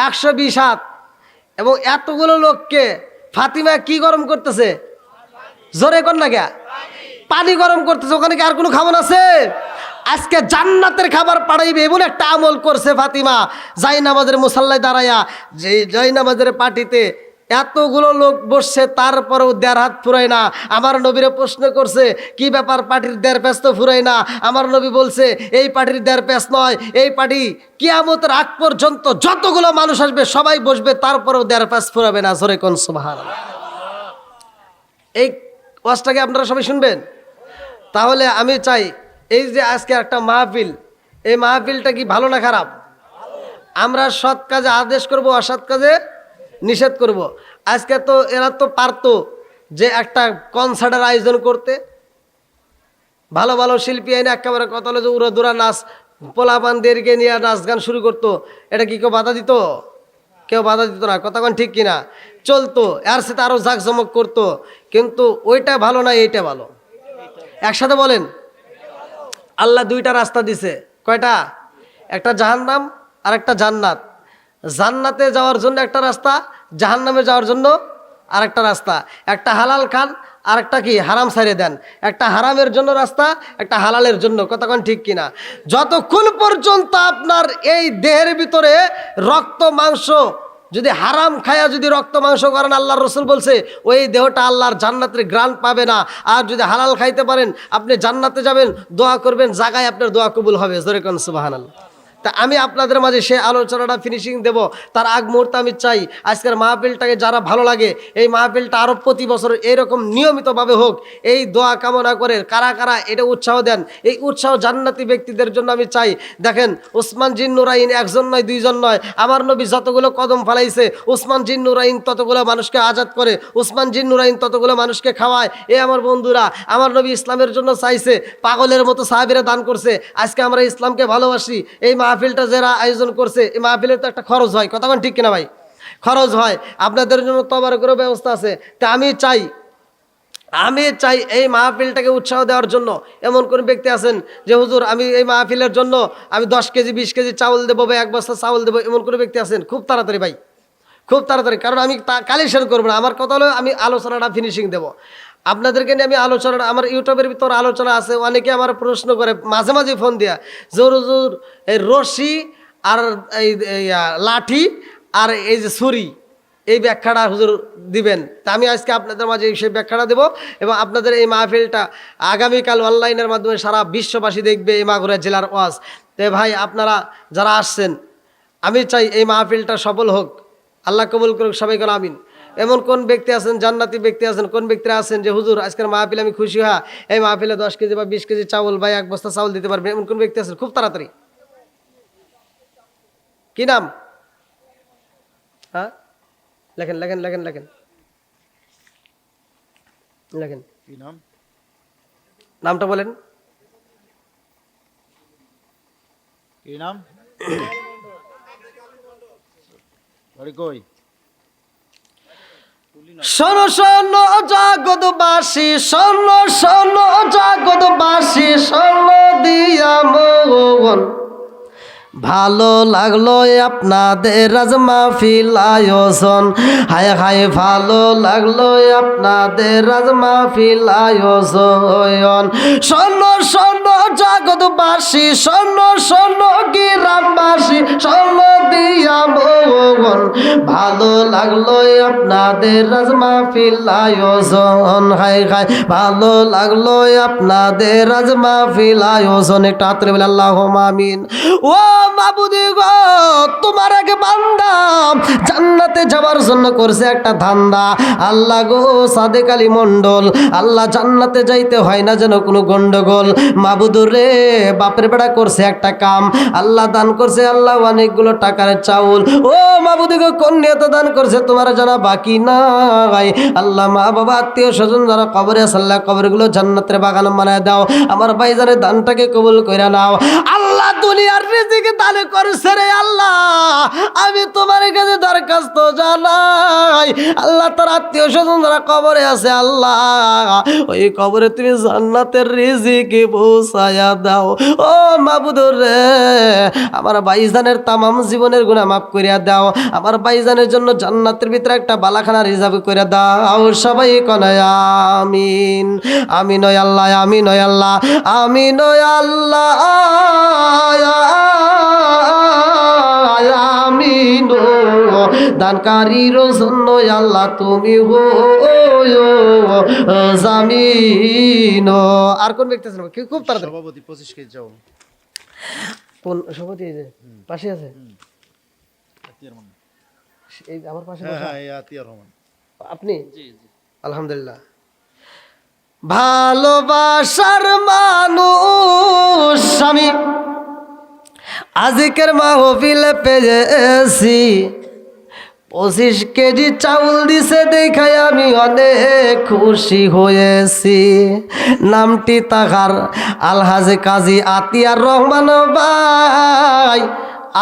120 হাত। এবং এতগুলো লোককে ফাতিমা কি গরম করতেছে? জোরে কোন না কে? পানি গরম করতেছে। ওখানে কি আর কোনো খাবার আছে? আজকে জান্নাতের খাবার পাঠাইবে এমন একটা আমল করছে ফাতিমা। যাই নামাজের মুসাল্লায় দাঁড়াইয়া, যে যাই নামাজের পার্টিতে এতগুলো লোক বসছে, তারপরেও 1.5 হাত ফুরায় না। আমার নবীরে প্রশ্ন করছে, কি ব্যাপার পার্টির 1.5 প্যাঁচ তো ফুরায় না? আমার নবী বলছে, এই পার্টির 1.5 প্যাঁচ নয়, এই পার্টি কিয়ামতের আগ পর্যন্ত যতগুলো মানুষ আসবে সবাই বসবে, তারপরেও 1.5 প্যাঁচ ফুরাবে না। জোরে কোন সুবহানাল্লাহ। এই ওয়াজটাকে আপনারা সবাই শুনবেন। তাহলে আমি চাই, এই যে আজকে একটা মাহফিল, এই মাহফিলটা কি ভালো না খারাপ? আমরা সৎ কাজে আদেশ করব, অসৎ কাজে নিষেধ করব। আজকে তো এরা তো পারতো যে একটা কনসার্টের আয়োজন করতে, ভালো ভালো শিল্পী এনে একেবারে কথা হলো যে উড়াদুরা নাচ, পোলাপানদেরকে নিয়ে নাচ গান শুরু করতো। এটা কি কেউ বাধা দিত? কেউ বাধা দিত না। কতক্ষণ ঠিক কিনা? চলতো, এর সাথে আরও জাঁকজমক করতো। কিন্তু ওইটা ভালো না, এইটা ভালো? একসাথে বলেন। আল্লাহ 2টা রাস্তা দিছে। কয়টা? একটা জাহান্নাম আর একটা জান্নাত। জান্নাতে যাওয়ার জন্য একটা রাস্তা, জাহান্নামে যাওয়ার জন্য আর একটা রাস্তা। একটা হালাল খান আর একটা কি হারাম ছাড়িয়ে দেন। একটা হারামের জন্য রাস্তা, একটা হালালের জন্য। কতক্ষণ ঠিক কিনা? যতক্ষণ পর্যন্ত আপনার এই দেহের ভিতরে রক্ত মাংস যদি হারাম খায়া যদি রক্ত মাংস করেন, আল্লাহর রাসূল বলছে ওই দেহটা আল্লাহর জান্নাতের গ্রান্ট পাবে না। আর যদি হালাল খাইতে পারেন, আপনি জান্নাতে যাবেন, দোয়া করবেন, জায়গায় আপনার দোয়া কবুল হবে। জোরে কোন সুবহানাল্লাহ। তা আমি আপনাদের মাঝে সেই আলোচনাটা ফিনিশিং দেব, তার আগ মুহূর্তে আমি চাই আজকের মাহফিলটাকে যারা ভালো লাগে, এই মাহফিলটা আরও প্রতি বছর এরকম নিয়মিতভাবে হোক, এই দোয়া কামনা করে কারা কারা এটা উৎসাহ দেন। এই উৎসাহ জান্নাতি ব্যক্তিদের জন্য আমি চাই। দেখেন, উসমান জিন নুরাইন একজন নয়, দুইজন নয়, আমার নবী যতগুলো কদম ফালাইছে, উসমান জিন নুরাইন ততগুলো মানুষকে আজাদ করে, উসমান জিন নুরাইন ততগুলো মানুষকে খাওয়ায়। এ আমার বন্ধুরা, আমার নবী ইসলামের জন্য চাইছে, পাগলের মতো সাহাবীরা দান করছে। আজকে আমরা ইসলামকে ভালোবাসি। এই মাহফিলটা যারা আয়োজন করছে, এই মাহফিলের তো একটা খরচ হয়। কথা ঠিক কিনা ভাই? খরচ হয়। আপনাদের জন্য তবারকেরও ব্যবস্থা আছে। তা আমি চাই এই মাহফিলটাকে উৎসাহ দেওয়ার জন্য এমন কোন ব্যক্তি আছেন যে হুজুর আমি এই মাহফিলের জন্য আমি 10 কেজি 20 কেজি চাউল দেবো বা 1 বস্তা চাউল দেবো, এমন কোনো ব্যক্তি আছেন? খুব তাড়াতাড়ি ভাই, খুব তাড়াতাড়ি। কারণ আমি কালেকশন করবো না। আমার কথা হলো আমি আলোচনাটা ফিনিশিং দেবো। আপনাদেরকে নিয়ে আমি আলোচনা, আমার ইউটিউবের ভিতর আলোচনা আছে। অনেকে আমার প্রশ্ন করে মাঝে মাঝে ফোন দিয়া, জোর জোর এই রশি আর এই লাঠি আর এই যে ছুরি, এই ব্যাখ্যাটা হুজুর দিবেন। তা আমি আজকে আপনাদের মাঝে সেই ব্যাখ্যাটা দেবো। এবং আপনাদের এই মাহফিলটা আগামীকাল অনলাইনের মাধ্যমে সারা বিশ্ববাসী দেখবে, এই মাগুরা জেলার ওয়াজ। তো ভাই আপনারা যারা আসছেন, আমি চাই এই মাহফিলটা সফল হোক, আল্লাহ কবুল করুক, সবাই করে আমিন। এমন কোন ব্যক্তি আছেন, জান্নাতি ব্যক্তি আছেন, কোন ব্যক্তিরা আছেন যে হুজুর আজকের মাহফিলে আমি খুশি হ্যাঁ, এই মাহফিলে 10 কেজি বা 20 কেজি চাউল বা 1 বস্তা চাউল দিতে পারবেন, এমন কোন ব্যক্তি আছেন? খুব তাড়াতাড়ি। কি নাম? হ্যাঁ, লেখেন লেখেন লেখেন লেখেন লেখেন। কি নাম? নামটা বলেন। কি নাম? বাড়ি কই? শোনো শোনো জগৎবাসী, শোনো শোনো জগৎবাসী, শোনো দিয়া মন, ভালো লাগলো আপনাদের আজ মাহফিল আয়োজন। হায় হায় ভালো লাগলো আপনাদের আজ মাহফিল আয়োজন। শোনো শোনো জগৎবাসী, শোনো শোনো গ্রামবাসী, শোনো দিয়া মন, বোন, ভালো লাগলো আপনাদের রাজ মাহফিল আয়োজন। হাই হাই ভালো লাগলো আপনাদের রাজ মাহফিল আয়োজন। একটু হাতরে বলে আল্লাহুম্মা আমিন। ও মাবুদি গো, তোমার এক বান্দা জান্নাতে যাওয়ার জন্য করছে একটা ধান্দা। আল্লাহ গো সাদেক আলী মন্ডল, আল্লাহ জান্নাতে যাইতে হয় না যেন কোনো গন্ডগোল। মাবুদুর রে, বাপের বেড়া করছে একটা কাম, আল্লাহ দান করছে আল্লাহ অনেকগুলো টাকার চাউল। ও মাবুদি গো, কোন নিয়তে দান করছে তোমার জানা বাকি নাই। আল্লাহ মা বাবা আত্মীয় স্বজন যারা কবরে আছে, আল্লাহ কবরগুলো জান্নাতের বাগান বানায় দাও। আমার ভাইজানের দানটাকে কবুল করে নাও। আল্লাহ দুনিয়ার রিজিকে দান করছে রে আল্লাহ, আমি তোমার কাছে দরখাস্ত জানাই। আল্লাহ তোর আত্মীয় স্বজন যারা কবরে আছে, আল্লাহ ওই কবরে তুমি জান্নাতের রিজিকে পৌঁছায়া দাও। ও মাবুদুর রে, আমার ভাইজানের তামাম জীবনের গুনাহ মাফ করিয়া দাও। আমার ভাইজানের জন্য জান্নাতের ভিতরে একটা বালাখানা রিজার্ভ করে দাও। সবাই কনায় আমিন। আমিন ওই আল্লাহ, আমিন ওই আল্লাহ, আমিন ওই আল্লাহ, আমিন। দানকারীর জন্য আল্লাহ তুমি হো জামিন। আর কোন ব্যক্তি আছেন? খুব তাড়াতাড়ি। সভাপতি 25 কেজি চাও। কোন সভাপতি? এই যে পাশে আছে, আতিয়ার রহমান। এই আমার পাশে হ্যাঁ বসা। হ্যাঁ, এই আতিয়ার রহমান। আপনি? জি জি, আলহামদুলিল্লাহ। ভালোবাসার মানুষ আমি আজকের মাহফিলে পেয়েছি। 25 কেজি চাউল দিছে দেখাই আমি অনেক খুশি হয়েছি। নামটি তাহার আলহাজে কাজী আতিয়ার রহমান ভাই।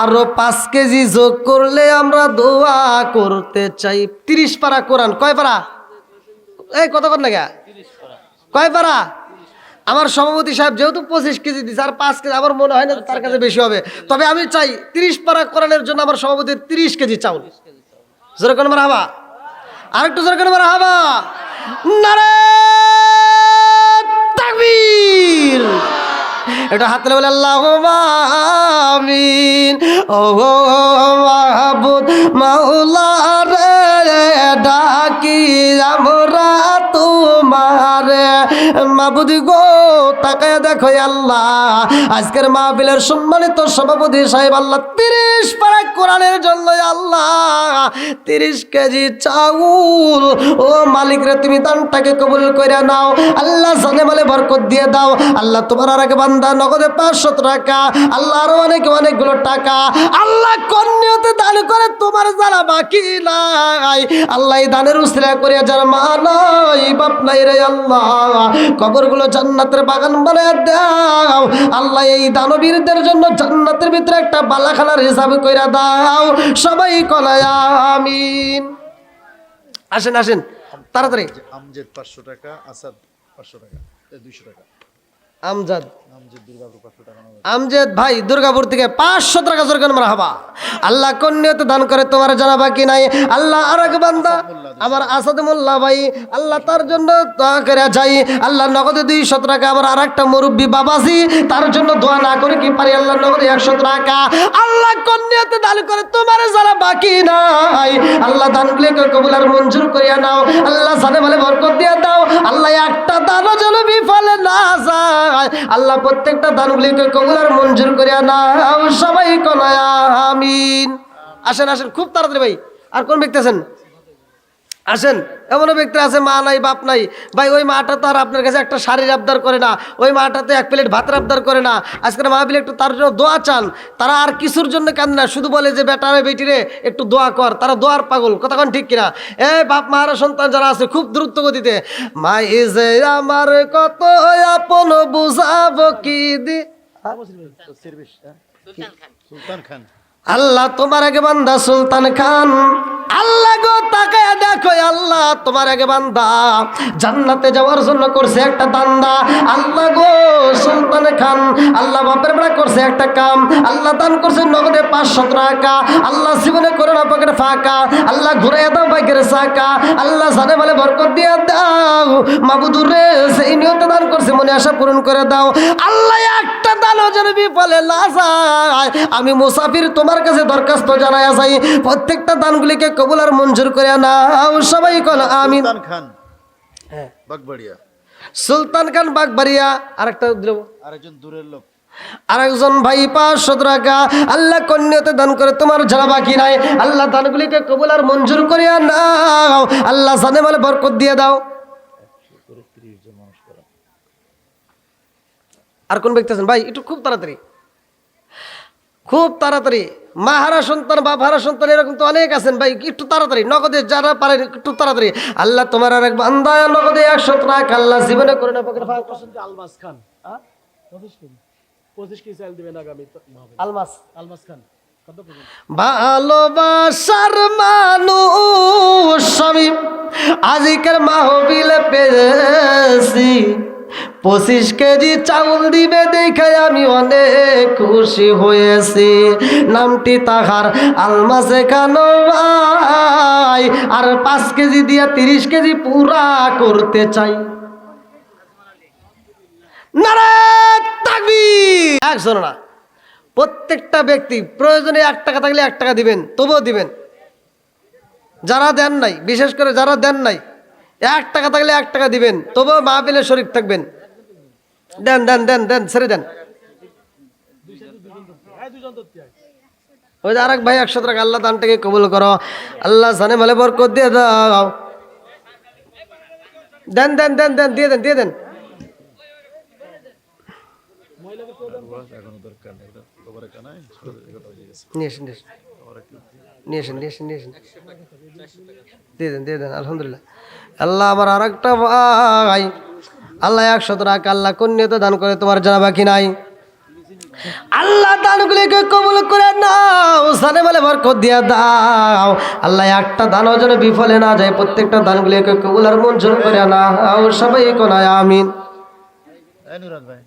আরো 5 কেজি যোগ করলে আমরা দোয়া করতে চাই। 30 পারা কোরআন। কয় পারা? এই কত কর না গা? কয় পারা? আমার সভাপতি সাহেব যেহেতু 25 কেজি দিচ্ছে, আর 5 কেজি আমার মনে হয় না তার কাছে বেশি হবে। তবে আমি চাই 30 পারা কোরআনের জন্য আমার সভাপতির 30 কেজি চাউল। জোরে কোন মারহাবা, আরেকটু জোরে কোন মারহাবা। নারে তাকবীর। এটা হাত তুলে বলে আল্লাহুম্মা আমিন। ও মাহবুব মাওলা রে, ডাকি আমরা তোমারে। মাবুদি গো, তাকায় দেখো আল্লাহ, আজকের মাহফিলের সম্মানিত সভাপতি সাহেব আল্লাহ 30 পারা কোরআনের জন্য আল্লাহ 30 কেজি চাউল। ও মালিক রে, তুমি দানটাকে কবুল করে নাও। আল্লাহ জানে বলে বরকত দিয়ে দাও। আল্লাহ তোমার আর এক বান্দা নগদে 500 টাকা, আল্লাহ আরো অনেকগুলো টাকা আল্লাহ কন্যাতে দান করে তোমার যারা বাকি নাই, আল্লাহ এই দানের উসিলা করে যারা মা নাই বাপ নাই রে আল্লাহ, কবরগুলো জান্নাতের বাগান বানায় দাও। আল্লাহ এই দানবীরদের জন্য জান্নাতের ভিতরে একটা বালাখানার হিসাব কইরা দাও। সবাই কলায় আমিন। আসেন আসেন তাড়াতাড়ি। আমজেদ 500 টাকা, আসাদ 500 টাকা, 200 টাকা। আমজাদ, আমজেদ দুর্গাপুর 500 টাকা। আমজেদ ভাই দুর্গাপুর থেকে 500 টাকা জোর করে মারহাবা। আল্লাহ কন্যাতে দান করে তোমার জানা বাকি নাই। আল্লাহ আর এক বান্দা আমার আসাদ মোল্লা ভাই, আল্লাহ তার জন্য দোয়া করে যাই। আল্লাহ নগদে 200 টাকা। আমার আর একটা মুরব্বী বাবাজি, তার জন্য দোয়া না করে কি পারি? আল্লাহ নগদে 100 টাকা। আল্লাহ কন্যাতে দান করে তোমার যারা বাকি নাই, আল্লাহ দানগুলিকে কবুল আর মঞ্জুর করিয়া নাও। আল্লাহ জানে বলে বরকত দিয়ে দাও। আল্লাহ একটা দানও যেন বিফলে না যায়। আল্লাহ প্রত্যেকটা দানগুলিকে কবুল আর মঞ্জুর করিয়া নাও। সবাই কনায় আমিন। আসেন আসেন খুব তাড়াতাড়ি ভাই। আর কোন ব্যক্তি আছেন? আসেন। এমনও ব্যক্তি আছে মা নাই বাপ নাই। ভাই ওই মাটা তো আর আপনার কাছে একটা শাড়ির আবদার করে না, ওই মাটা তো 1 প্লেট ভাতের আবদার করে না। আজকের মাহফিল একটু তার জন্য দোয়া চান। তারা আর কিছুর জন্য কান্দে না, শুধু বলে যে বেটা রে বেটি রে একটু দোয়া কর। তারা দোয়ার পাগল। কথা কোন ঠিক কিনা? বাপ মার সন্তান যারা আছে খুব দ্রুত গতিতে, মাই যে আমার কত আপন বুঝাবো কি দি। সুলতান খান। আল্লাহ তোমার আগে বান্দা সুলতান খান। আল্লাহ গো তাকায় দেখো আল্লাহ তোমার আগে বান্দা জান্নাতে যাওয়ার জন্য করছে একটা দান্দা। আল্লাহ গো সুলতান খান, আল্লাহ বাপের বেড়া করছে একটা কাম। আল্লাহ দান করছে নগদে 500 টাকা। আল্লাহ জীবনে করে না পকেটে ফাঁকা। আল্লাহ ঘুরে দাও বাইকের চাকা। আল্লাহ জানে বলে বরকত দিয়ে দাও। মাবুদুর রে, সেই নিয়তে দান করছে মনে আশা পূরণ করে দাও। আল্লাহ একটা দানও যেন বিফলে না যায়। আমি মুসাফির তোমার কাছে দরখাস্ত জানাই যাই, প্রত্যেকটা দানগুলিকে কবুল আর মঞ্জুর করে নাও। সবাই কোন আমিন। সুলতান খান হ্যাঁ, বাগবাড়িয়া, সুলতান খান বাগবাড়িয়া। আরেকটা দিল, আরেকজন দূরের লোক। আরেকজন ভাই 500 টাকা। আল্লাহ কন্যাতে দান করে তোমার যারা বাকি নাই, আল্লাহ দানগুলিকে কবুল আর মঞ্জুর করিয়া নাও। আল্লাহ জানে মালে বরকত দিয়ে দাও। আর কোন ব্যক্তি আছেন ভাই? একটু খুব তাড়াতাড়ি, খুব তাড়াতাড়ি। মা হারা সন্তান, বাপ হারা সন্তান, এরকম তো অনেক আছেন ভাই। একটু তাড়াতাড়ি নগদে যারা পারেন একটু তাড়াতাড়ি। আল্লাহ তোমার আর এক বান্দা নগদে 100 টাকা আল্লাহ জীবনে করে না পকেটে ফাঁক। আলমাস খান 25 কেজি চাল দিবেন আগামী আলমাস আলমাস খান কত পর্যন্ত? ভালোবাসার মানুষ আমি আজকের মাহবিলে পেয়েছি। 25 কেজি চাউল দিবে দেখে আমি অনেক খুশি হয়েছি। নামটি তাহার আলমাসে কানো ভাই, আর 5 কেজি দিয়া 30 কেজি পুরা করতে চাই। নারে তাকবীর! একজন না, প্রত্যেকটা ব্যক্তি প্রয়োজনে 1 টাকা থাকলে 1 টাকা দিবেন, তবুও দিবেন। যারা দেন নাই, বিশেষ করে যারা দেন নাই, 1 টাকা থাকলে 1 টাকা দিবেন, তবুও মাহফিলে শরীক থাকবেন। দেন দেন দেন দেন, ছেড়ে দেন। ওই যে আরেক ভাই 100 টাকা, আল্লাহ দানটাকে কবুল করো, আল্লাহ জানে মালে বরকত দিয়ে দাও। দেন দেন দেন দেন, দিয়ে দেন দিয়ে দেন। এখনো দরকার নেই, খবরের কানায় নিয়ে আসেন নিয়ে আসেন নিয়ে আসেন নিয়ে আসেন, দিয়ে দেন দিয়ে দেন। আলহামদুলিল্লাহ। আল্লাহ আমার আর একটা ভাই, আল্লাহ 100 টাকা আল্লাহ কন্যাতে দান করে তোমার জানা বাকি নাই। আল্লাহ দানগুলিকে কবুল করে নাও, জানে বলে বরকত দিয়ে দাও। আল্লাহ একটা দানও যেন বিফলে না যায়, প্রত্যেকটা দানগুলিকে কবুল আর মঞ্জুর করে নাও। সবাই কোনায় আমিন। নুরাজ ভাই,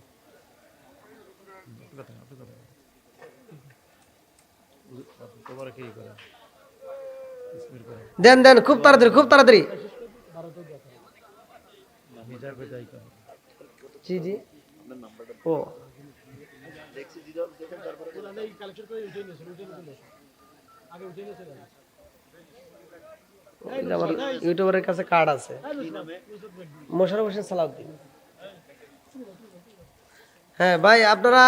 খবরে কি করে? দেন দেন, খুব তাড়াতাড়ি খুব তাড়াতাড়ি। জি জি, ও আমার ইউটিউবারের কাছে কার্ড আছে, মোশাররফ হোসেন সালাউদ্দিন। হ্যাঁ ভাই, আপনারা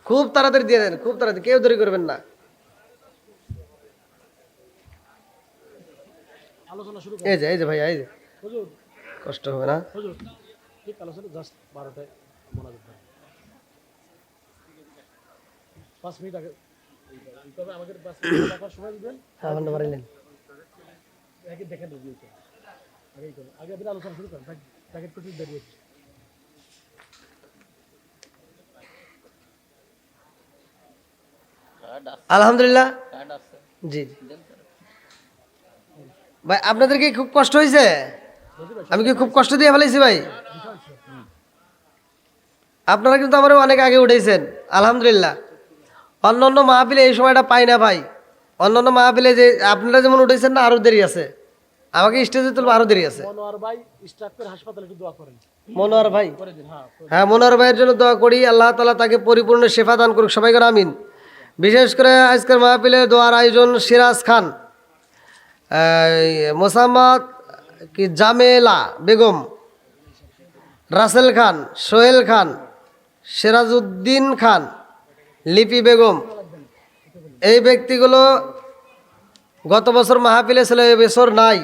খুব তাড়াতাড়ি দিয়ে দেন, খুব তাড়াতাড়ি, কেউ দেরি করবেন না। আলোচনা শুরু এই যে ভাই, এই যে হুজুর কষ্ট হবে না। হুজুর ঠিক আলোচনা জাস্ট 12টায় মোনাজাত হয়। 5 মিনিট আগে তবে আমাদের 5 মিনিট রাখার সময় দিবেন। হ্যাঁ, ঘন্টা বাড়াইলেন। আগে দেখেন রিভিউটা আগেই করুন, আগে আপনি আলোচনা শুরু করেন। প্যাকেট করতে দেরি হচ্ছে। আলহামদুলিল্লাহ। জি জি ভাই, আপনাদের কি খুব কষ্ট হয়েছে? আমি কি খুব কষ্ট দিয়ে ফেলাইছি ভাই? আপনারা কিন্তু আমার অনেক আগে উঠেছেন, আলহামদুলিল্লাহ। অন্য অন্য মাহফিলে এই সময়টা পাই না ভাই। অন্য অন্য মাহফিলে যে আপনারা যেমন উঠেছেন না, আরও দেরি আছে। আমাকে স্টেজে তুলবো, আরও দেরি আছে। মনোয়ার ভাই স্ট্রাকচার হাসপাতালে একটু দোয়া করেন, মনোয়ার ভাই, করে দিন। হ্যাঁ হ্যাঁ, মনোয়ার ভাইয়ের জন্য দোয়া করি, আল্লাহ তাআলা তাকে পরিপূর্ণ শেফা দান করুক। সবাই করে আমিন। বিশেষ করে আজকের মাহফিলে দোয়ার আয়োজন সিরাজ খান, মোসাম্মদ কি জামেলা বেগম, রাসেল খান, সোহেল খান, সিরাজউদ্দিন খান, লিপি বেগম। এই ব্যক্তিগুলো গত বছর মাহফিলে ছিল, এবছর নাই।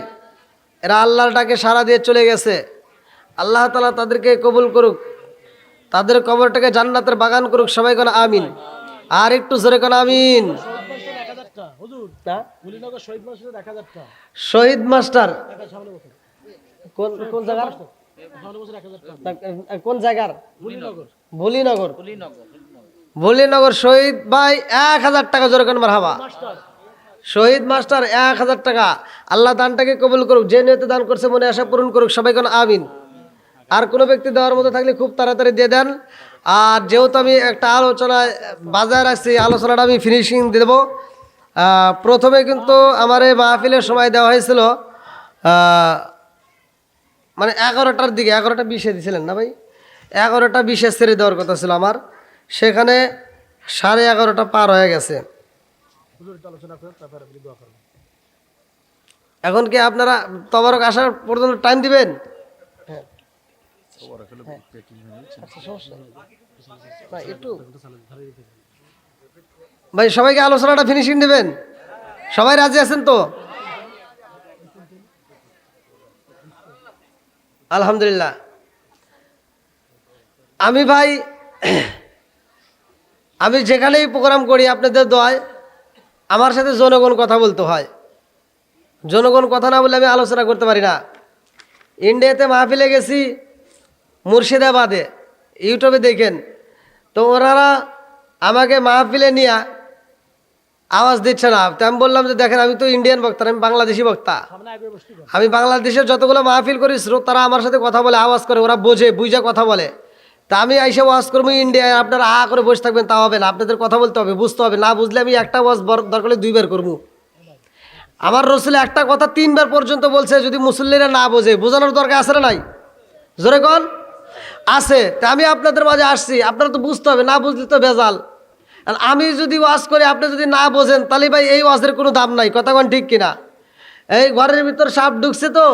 এরা আল্লাহর ডাকে সাড়া দিয়ে চলে গেছে। আল্লাহ তাআলা তাদেরকে কবুল করুক, তাদের কবরটাকে জান্নাতের বাগান করুক। সবাই কোন আমিন। আর একটু জোরে কোন আমিন। 1000টা হুজুর না, মুলিনগর শহীদ মাস্টার 1000টা শহীদ মাস্টার টাকা সামনে বসে কোন কোন জায়গার? সামনে বসে 1000 টাকা কোন জায়গার? মুলিনগর ভুলিনগর। ভুলিনগর শহীদ ভাই 1000 টাকা জোরে কোন মারহাবা। মাস্টার শহীদ মাস্টার 1000 টাকা। আল্লাহ দানটাকে কবুল করুক, যে নিয়তে দান করছে মনে আশা পূরণ করুক। সবাই কোন আমিন। আর কোনো ব্যক্তি দেওয়ার মতো থাকলে খুব তাড়াতাড়ি দিয়ে দেন। আর যেহেতু আমি একটা আলোচনা বাজায় রাখছি, আলোচনাটা আমি ফিনিশিং দিয়ে দেবো। প্রথমে কিন্তু আমার এই মাহফিলের সময় দেওয়া হয়েছিল মানে 11টার দিকে, 11টা 20-এ দিয়েছিলেন না ভাই? 11টা 20-এ ছেড়ে দেওয়ার কথা ছিল আমার, সেখানে 11:30 পার হয়ে গেছে। হুজুর একটু আলোচনা করেন, তারপরে আপনি দোয়া করবেন। এখন কি আপনারা তবারক আসার পর্যন্ত টাইম দিবেন? আচ্ছা, সমস্যা নেই। না, একটু ভাই সবাইকে আলোচনাটা ফিনিশিং দেবেন। সবাই রাজি আছেন তো? আলহামদুলিল্লাহ। আমি ভাই আমি যেখানেই প্রোগ্রাম করি আপনাদের দোয়ায় আমার সাথে জনগণ কথা বলতে হয়। জনগণ কথা না বলে আমি আলোচনা করতে পারি না। ইন্ডিয়াতে মাহফিলে গেছি, মুর্শিদাবাদে, ইউটিউবে দেখেন তো ওনারা আমাকে মাহফিলে নিয়ে আওয়াজ দিচ্ছে না। তো আমি বললাম যে দেখেন আমি তো ইন্ডিয়ান বক্তা না, আমি বাংলাদেশি বক্তা। সামনে আগে বসতে করেন। আমি বাংলাদেশের যতগুলো মাহফিল করি তারা আমার সাথে কথা বলে, আওয়াজ করে, ওরা বোঝে, বুঝে কথা বলে। তা আমি আইসে ওয়াজ করবো ইন্ডিয়ায়, আপনারা করে বসে থাকবেন তা হবে না, আপনাদের কথা বলতে হবে, বুঝতে হবে। না বুঝলে আমি একটা ওয়াজ দরকার হলে 2 বার করবো। আমার রসুল একটা কথা 3 বার পর্যন্ত বলছে, যদি মুসল্লিরা না বোঝে, বোঝানোর দরকার আছে না নাই? জোরে কোন আছে? তা আমি আপনাদের মাঝে আসছি, আপনারা তো বুঝতে হবে, না বুঝলে তো ভেজাল। আর আমি যদি ওয়াজ করি আপনি যদি না বোঝেন তাহলে ভাই এই ওয়াজের কোনো দাম নাই। কথা কোন ঠিক কিনা? এই ঘরের ভিতর সাপ ঢুকছে তো,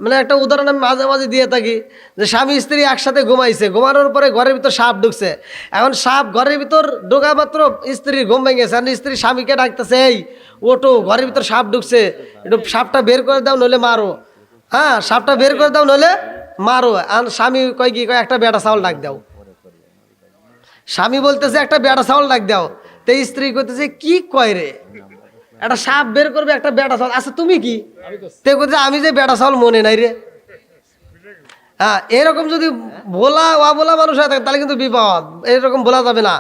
মানে একটা উদাহরণ আমি মাঝে মাঝে দিয়ে থাকি যে স্বামী স্ত্রী একসাথে ঘুমাইছে, ঘুমানোর পরে ঘরের ভিতর সাপ ঢুকছে। এখন সাপ ঘরের ভিতর ঢোকা মাত্র স্ত্রীর ঘুম ভেঙেছে, আর স্ত্রী স্বামীকে ডাকতেছে, এই ওটো, ঘরের ভিতর সাপ ঢুকছে, একটু সাপটা বের করে দাও নইলে মারো। হ্যাঁ, সাপটা বের করে দাও নইলে মারো। আর স্বামী কয় কি, কয় একটা বেটা চাউল ডাক দাও। স্বামী বলতেছে একটা বেটা চাউল ডাক দাও, তো স্ত্রী কইতেছে কি কয় রে, একটা সাপ বের করবে একটা বেটা চাউল, আচ্ছা তুমি কি? তে কইতেছে আমি যে বেটা চাউল মনে নাই রে। হ্যাঁ, এরকম যদি বলা মানুষ হয়ে থাকে তাহলে কিন্তু বিপদ, এরকম বলা যাবে না।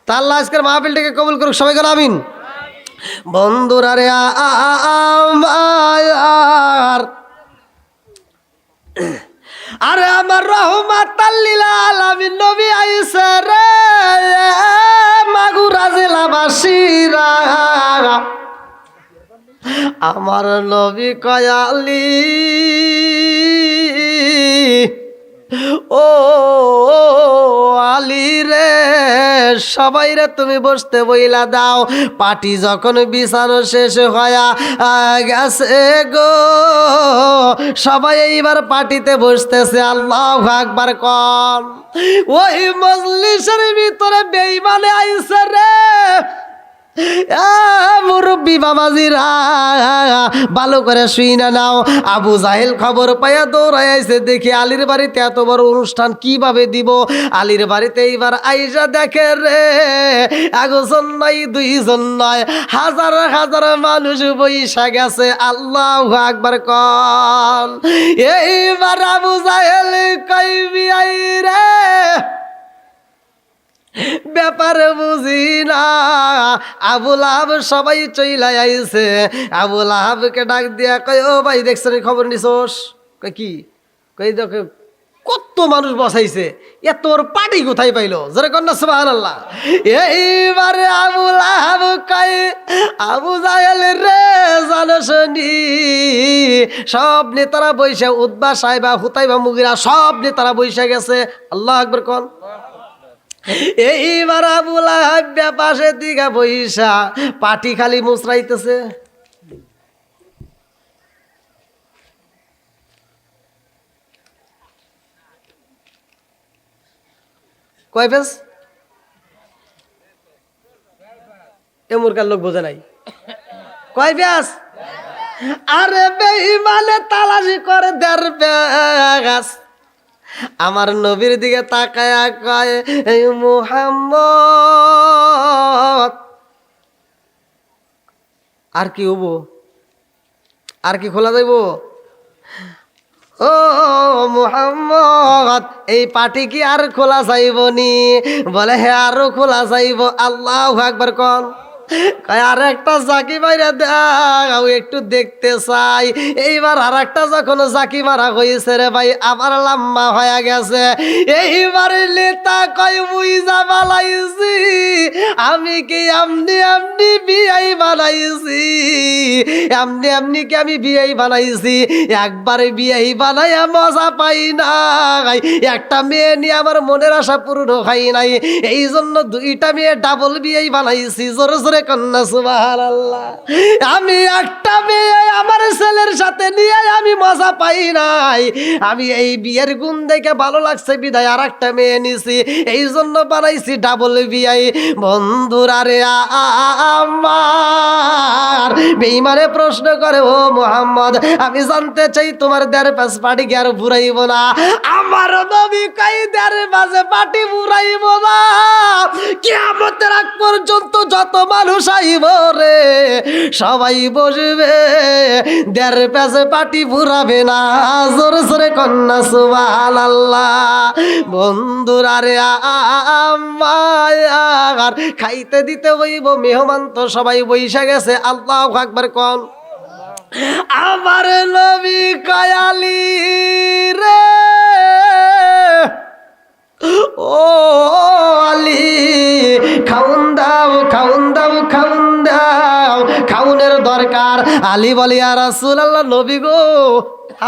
তা আল্লাহ আজকের মাহফিলটাকে কবুল করুক, সবাই করে আমিন। বন্ধুরা রে আমার, আরে আমার রহমাতাল লিল আলামিন নবী আইসা রে মাগুরা জেলাবাসীরা, আমার নবী কয়ালি ও আলী রে, সবাই রে তুমি বসতে বইলা দাও। পার্টি যখন বিছানো শেষ হয়া গেছে গো, সবাই এইবার পার্টিতে বসতেছে। আল্লাহু আকবার কম। ওই মজলিসের ভিতরে বেঈমানে আইছে রে। মুরব্বী বাবাজিরা ভালো করে শুই না নাও। আবু জাহেল খবর পাইয়া দৌড়াই আইছে, দেখি আলীর বাড়িতে এত বড় অনুষ্ঠান কিভাবে দিব। আলীর বাড়িতে এইবার আইসা দেখে রে, 1 জন নয় 2 জন নয়, হাজার হাজার মানুষ বইসা গেছে। আল্লাহু আকবার কন। এইবার আবু জাহেল কইবি আই রে, ব্যাপার বুঝি না। আবুল আহাব সবাই চইলাই আইছে। আবুল আহাবকে ডাক দিয়া কয়, ও ভাই দেখছেন খবর নিছোস? কয় কি? কই দেখো কত মানুষ বসাইছে, এত ওর পার্টি কোথায় পাইলো? জোরে কন্যা সুবহানাল্লাহ। এইবারে আবুল আহাব কয়, আবু জাহেল রে জানসনি সব নেতারা বইসা, উতবা সাহেবা হুতাইবা মুগিরা সব নেতারা বইসা গেছে। আল্লাহু আকবার কোন। এইবার আবুল আহাব পাশে দিঘা বইসা পাটি খালি মুচড়াইতেছে। কয় পেস? এ মুরকার লোক বোঝে নাই। কয় পেস? আরে বেঈমানে তালাশি করে 1.5 পেস। আমার নবীর দিকে তাকায়া কয়, এই মুহাম্মদ, আর কি হবো? আর কি খোলা যাইব? ও মুহাম্মদ, এই পাটি কি আর খোলা যাইব নি? বলে হ্যাঁ আরো খোলা যাইব। আল্লাহু আকবার কোন। আর একটা জাকি মারা দাও, একটু দেখতে চাই। এইবার আর একটা যখন জাকি মারা হয়েছে রে ভাই, আবার লাম্বা হয়ে গেছে। এইবার নেতা কয় বুঝা বালাইছি আমি কি আমনি আমনি বিয়াই বানাইছি, আমনি আমনি কি আমি বিয়াই বানাইছি? একবারে বিয়াই বানাইয়া মজা পাই নাই, একটা মেয়ে নিয়ে আমার মনের আশা পূর্ণ হয় নাই, এই জন্য দুইটা মেয়ে ডাবল বিয়াই বানাইছি। জোরে জোরে কন্যা সুবহানাল্লাহ। আমি একটা মেয়ে আমার ছেলের সাথে নিয়ে আমি মজা পাই নাই, আমি এই বিয়ের গুণ দেখে ভালো লাগছে বিদায় আর একটা মেয়ে নিছি, এই জন্য বানাইছি ডাবল বিয়াই। বন্ধুরা রে আমার বেঈমানে প্রশ্ন করে, ও মুহাম্মদ আমি জানতে চাই তোমার দেড় পাঁচ পাটি কি আর বুড়াইব না? আমার নবী কই দেড় পাঁচে পাটি বুড়াইব না, কিয়ামতের আগ পর্যন্ত যত মানুষ আইব রে সবাই বসবে, দেড় পাঁচে পাটি বুড়াবে না। জোরে জোরে কন্যা সুবহানাল্লাহ। বন্ধুরা রে আমার খাইতে দিতে হইব, মেহমান তো সবাই বইসা গেছে। আল্লাহু আকবার কোন। আমার নবী কয়ালি রে, ও আলী খাউন দাও খাউন দাও খাউন দাও, খাউনের দরকার। আলী বলে, ইয়া রাসূলুল্লাহ, নবী গো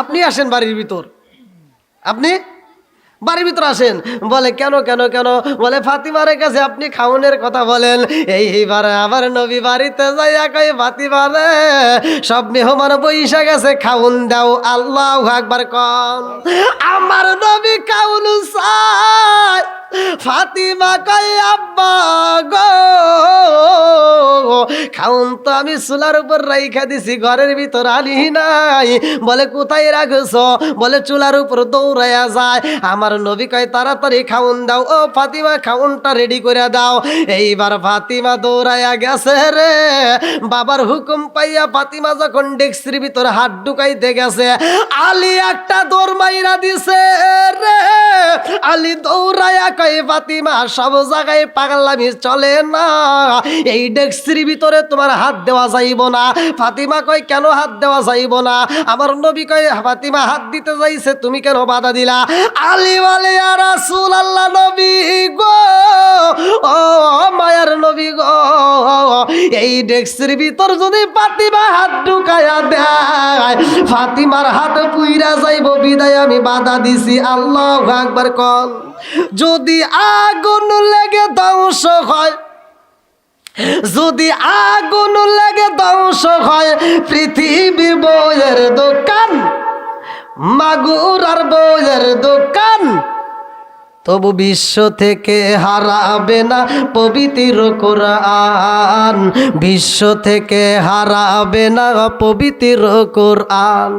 আপনি আসেন বাড়ির ভিতর, আপনি বাড়ির ভিতর আসেন। বলে কেন কেন কেন? বলে ফাতিমার কাছে আপনি খাউনের কথা বলেন। এইবারে আবার নবী বাড়িতে যাইয়া কই, ফাতিমা রে সব মেহমান বইসা গেছে, খাউন দাও। আল্লাহু আকবার কম। আমার নবী খাউন চাই। ফাতিমা কই, আব্বা গো খাউন তো আমি চুলার উপর রাইখা দিছি, ঘরের ভিতর আনি নাই। বলে কোথায় রাখছো? বলে চুলার উপর দৌড়াইয়া যায়। আমার নবী কয় তাড়াতাড়ি খাউন দাও। ও ফাতিমা খাউনটা রেডি করে দাও। এইবার ফাতিমা দৌড়াইয়া গেছে রে, বাবার হুকুম পাইয়া ফাতিমা যখন ডেক্সির ভিতর হাত ঢুকাইতে গেছে, আলী একটা দৌড় মাইরা দিছে রে। আলী দৌড়াইয়া কয়, ফাতিমা সব জায়গায় পাগলামি চলে না, এই ডেক্সির ভিতরে তোমার হাত দেওয়া যাইব না। ফাতিমা কয়, কেন হাত দেওয়া যাইব না? আমার নবী কয়, ফাতিমা হাত দিতে যাইছে, তুমি কেন বাধা দিলা? আলী বলে, ইয়া রাসূলুল্লাহ, নবী গো, ও মায়ার নবী গো, এই ডেক্সির ভিতর যদি ফাতিমা হাত ঢুকায়া দেয়, ফাতিমার হাত পুইরা যাইব, বিদায় আমি বাধা দিছি। আল্লাহু আকবার কল। যদি আগুন লেগে ধ্বংস হয়, যদি আগুন লেগে ধ্বংস হয় পৃথিবীর বইয়ের দোকান, মাগুর আর বইয়ের দোকান, তবু বিশ্ব থেকে হারাবে না পবিত্র কোরআন, বিশ্ব থেকে হারাবে না পবিত্র কোরআন।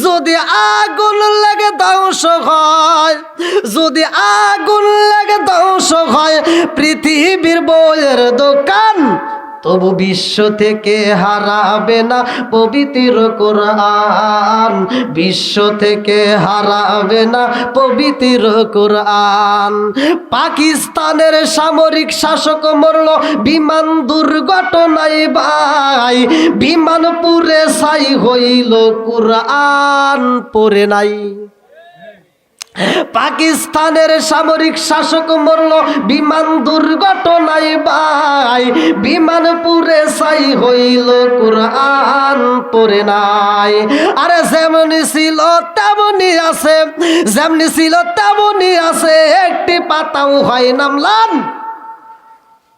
যদি আগুন লাগে ধ্বংস হয়, যদি আগুন লাগে ধ্বংস হয় পৃথিবীর বইয়ের দোকান, তবু বিশ্ব থেকে হারাবে না পবিত্র কোরআন, বিশ্ব থেকে হারাবে না পবিত্র কোরআন। পাকিস্তানের সামরিক শাসক মরল বিমান দুর্ঘটনায় ভাই, বিমান পুড়ে ছাই হইল, কোরআন পড়ে নাই। পাকিস্তানের সামরিক শাসক মরল বিমান দুর্ঘটনায় ভাই, বিমান পুড়ে ছাই হইল, কোরআন পড়ে নাই। আরে যেমনি ছিল তেমনি আছে, যেমনি ছিল তেমনি আছে, একটি পাতাও হয় নামলাম,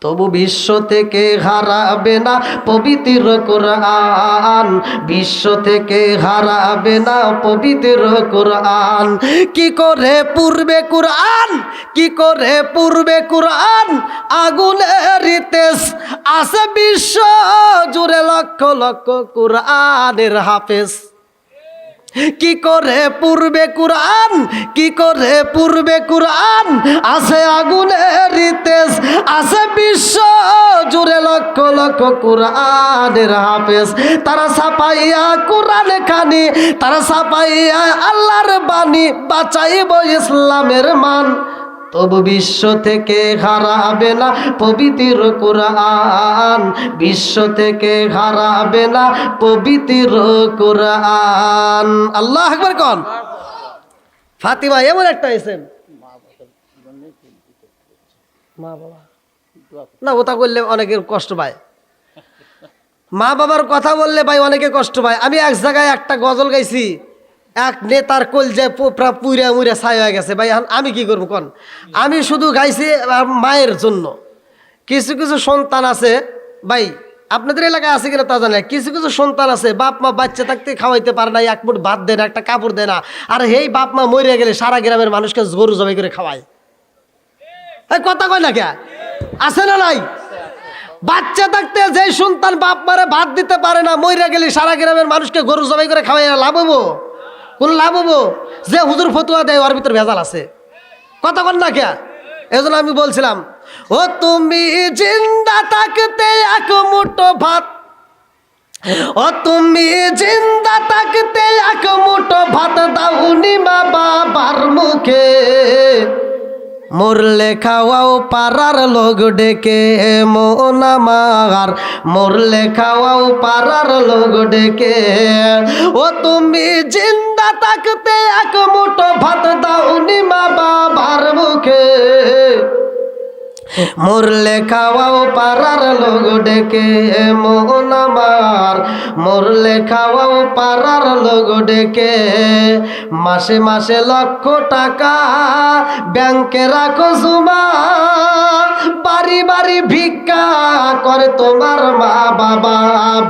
তবু বিশ্ব থেকে হারাবে না পবিত্র কোরআন, বিশ্ব থেকে হারাবে না পবিত্র কোরআন। কি করে পূর্বে কোরআন, কি করে পূর্বে কোরআন, আগুনের তেজ আছে বিশ্ব জুড়ে, লক্ষ লক্ষ কোরআনের হাফেজ। কি করে পূর্বে কোরআন, কি করে পূর্বে কোরআন, আছে আগুনের তেজ, আছে বিশ্ব জুড়ে লক্ষ লক্ষ কোরআনের হাফেজ। তারা ছাপাইয়া কোরআন খানি, তারা ছাপাইয়া আল্লাহর বাণী, বাঁচাইব ইসলামের মান, তবু বিশ্ব থেকে হারাবে না পবিত্র কোরআন, বিশ্ব থেকে হারাবে না পবিত্র কোরআন। আল্লাহু আকবার কোন। ফাতিমা এমন একটা ইসেম, মা বাবা না, ওটা করলে অনেকের কষ্ট পায়। মা বাবার কথা বললে ভাই অনেকে কষ্ট পায়। আমি এক জায়গায় একটা গজল গাইছি, এক নেতার কলজায় পোপরা পুইরা মুইরা ছাই হয়ে গেছে ভাই। এখন আমি কি করবো কোন? আমি শুধু গাইছি মায়ের জন্য। কিছু কিছু সন্তান আছে ভাই, আপনাদের এলাকায় আছে কিনা তা জানি না, কিছু কিছু সন্তান আছে বাপ মা বাচ্চা থাকতে খাওয়াইতে পারে না, এক মুঠ ভাত দেয় না, একটা কাপড় দেয় না, আর এই বাপ মা মরে গেলে সারা গ্রামের মানুষকে গরু জবাই করে খাওয়ায়। এই কথা কয় না কে? আছে না নাই? বাচ্চা থাকতে যে সন্তান বাপ মারে ভাত দিতে পারে না, মরে গেলে সারা গ্রামের মানুষকে গরু জবাই করে খাওয়াই, লাভ হবো? কোন লাভ হবো? যে হুজুর ফতুয়া দেয় ওর ভিতর ভেজাল আছে। কথা কন না কে? এই জন্য আমি বলছিলাম, ও তুমি জিন্দা থাকতে এক মুঠো ভাত, ও তুমি জিন্দা থাকতে এক মুঠো ভাত দাউনি মা বাবার মুখে, মরলে খাওয়াও পাড়ার লোক ডেকে মন আমার, মরলে খাওয়াও পাড়ার লোক ডেকে। ও তুমি জিন্দা থাকতে এক মুঠো ভাত দাউনি মা বাবার মুখে, মরলে খাওয়াও পাড়ার লোক ডেকে মন আমার, মরলে খাওয়াও পাড়ার লোক ডেকে। মাসে মাসে লক্ষ টাকা ব্যাংকে রাখো জমা, বাড়ি বাড়ি ভিক্ষা করে তোমার মা বাবা,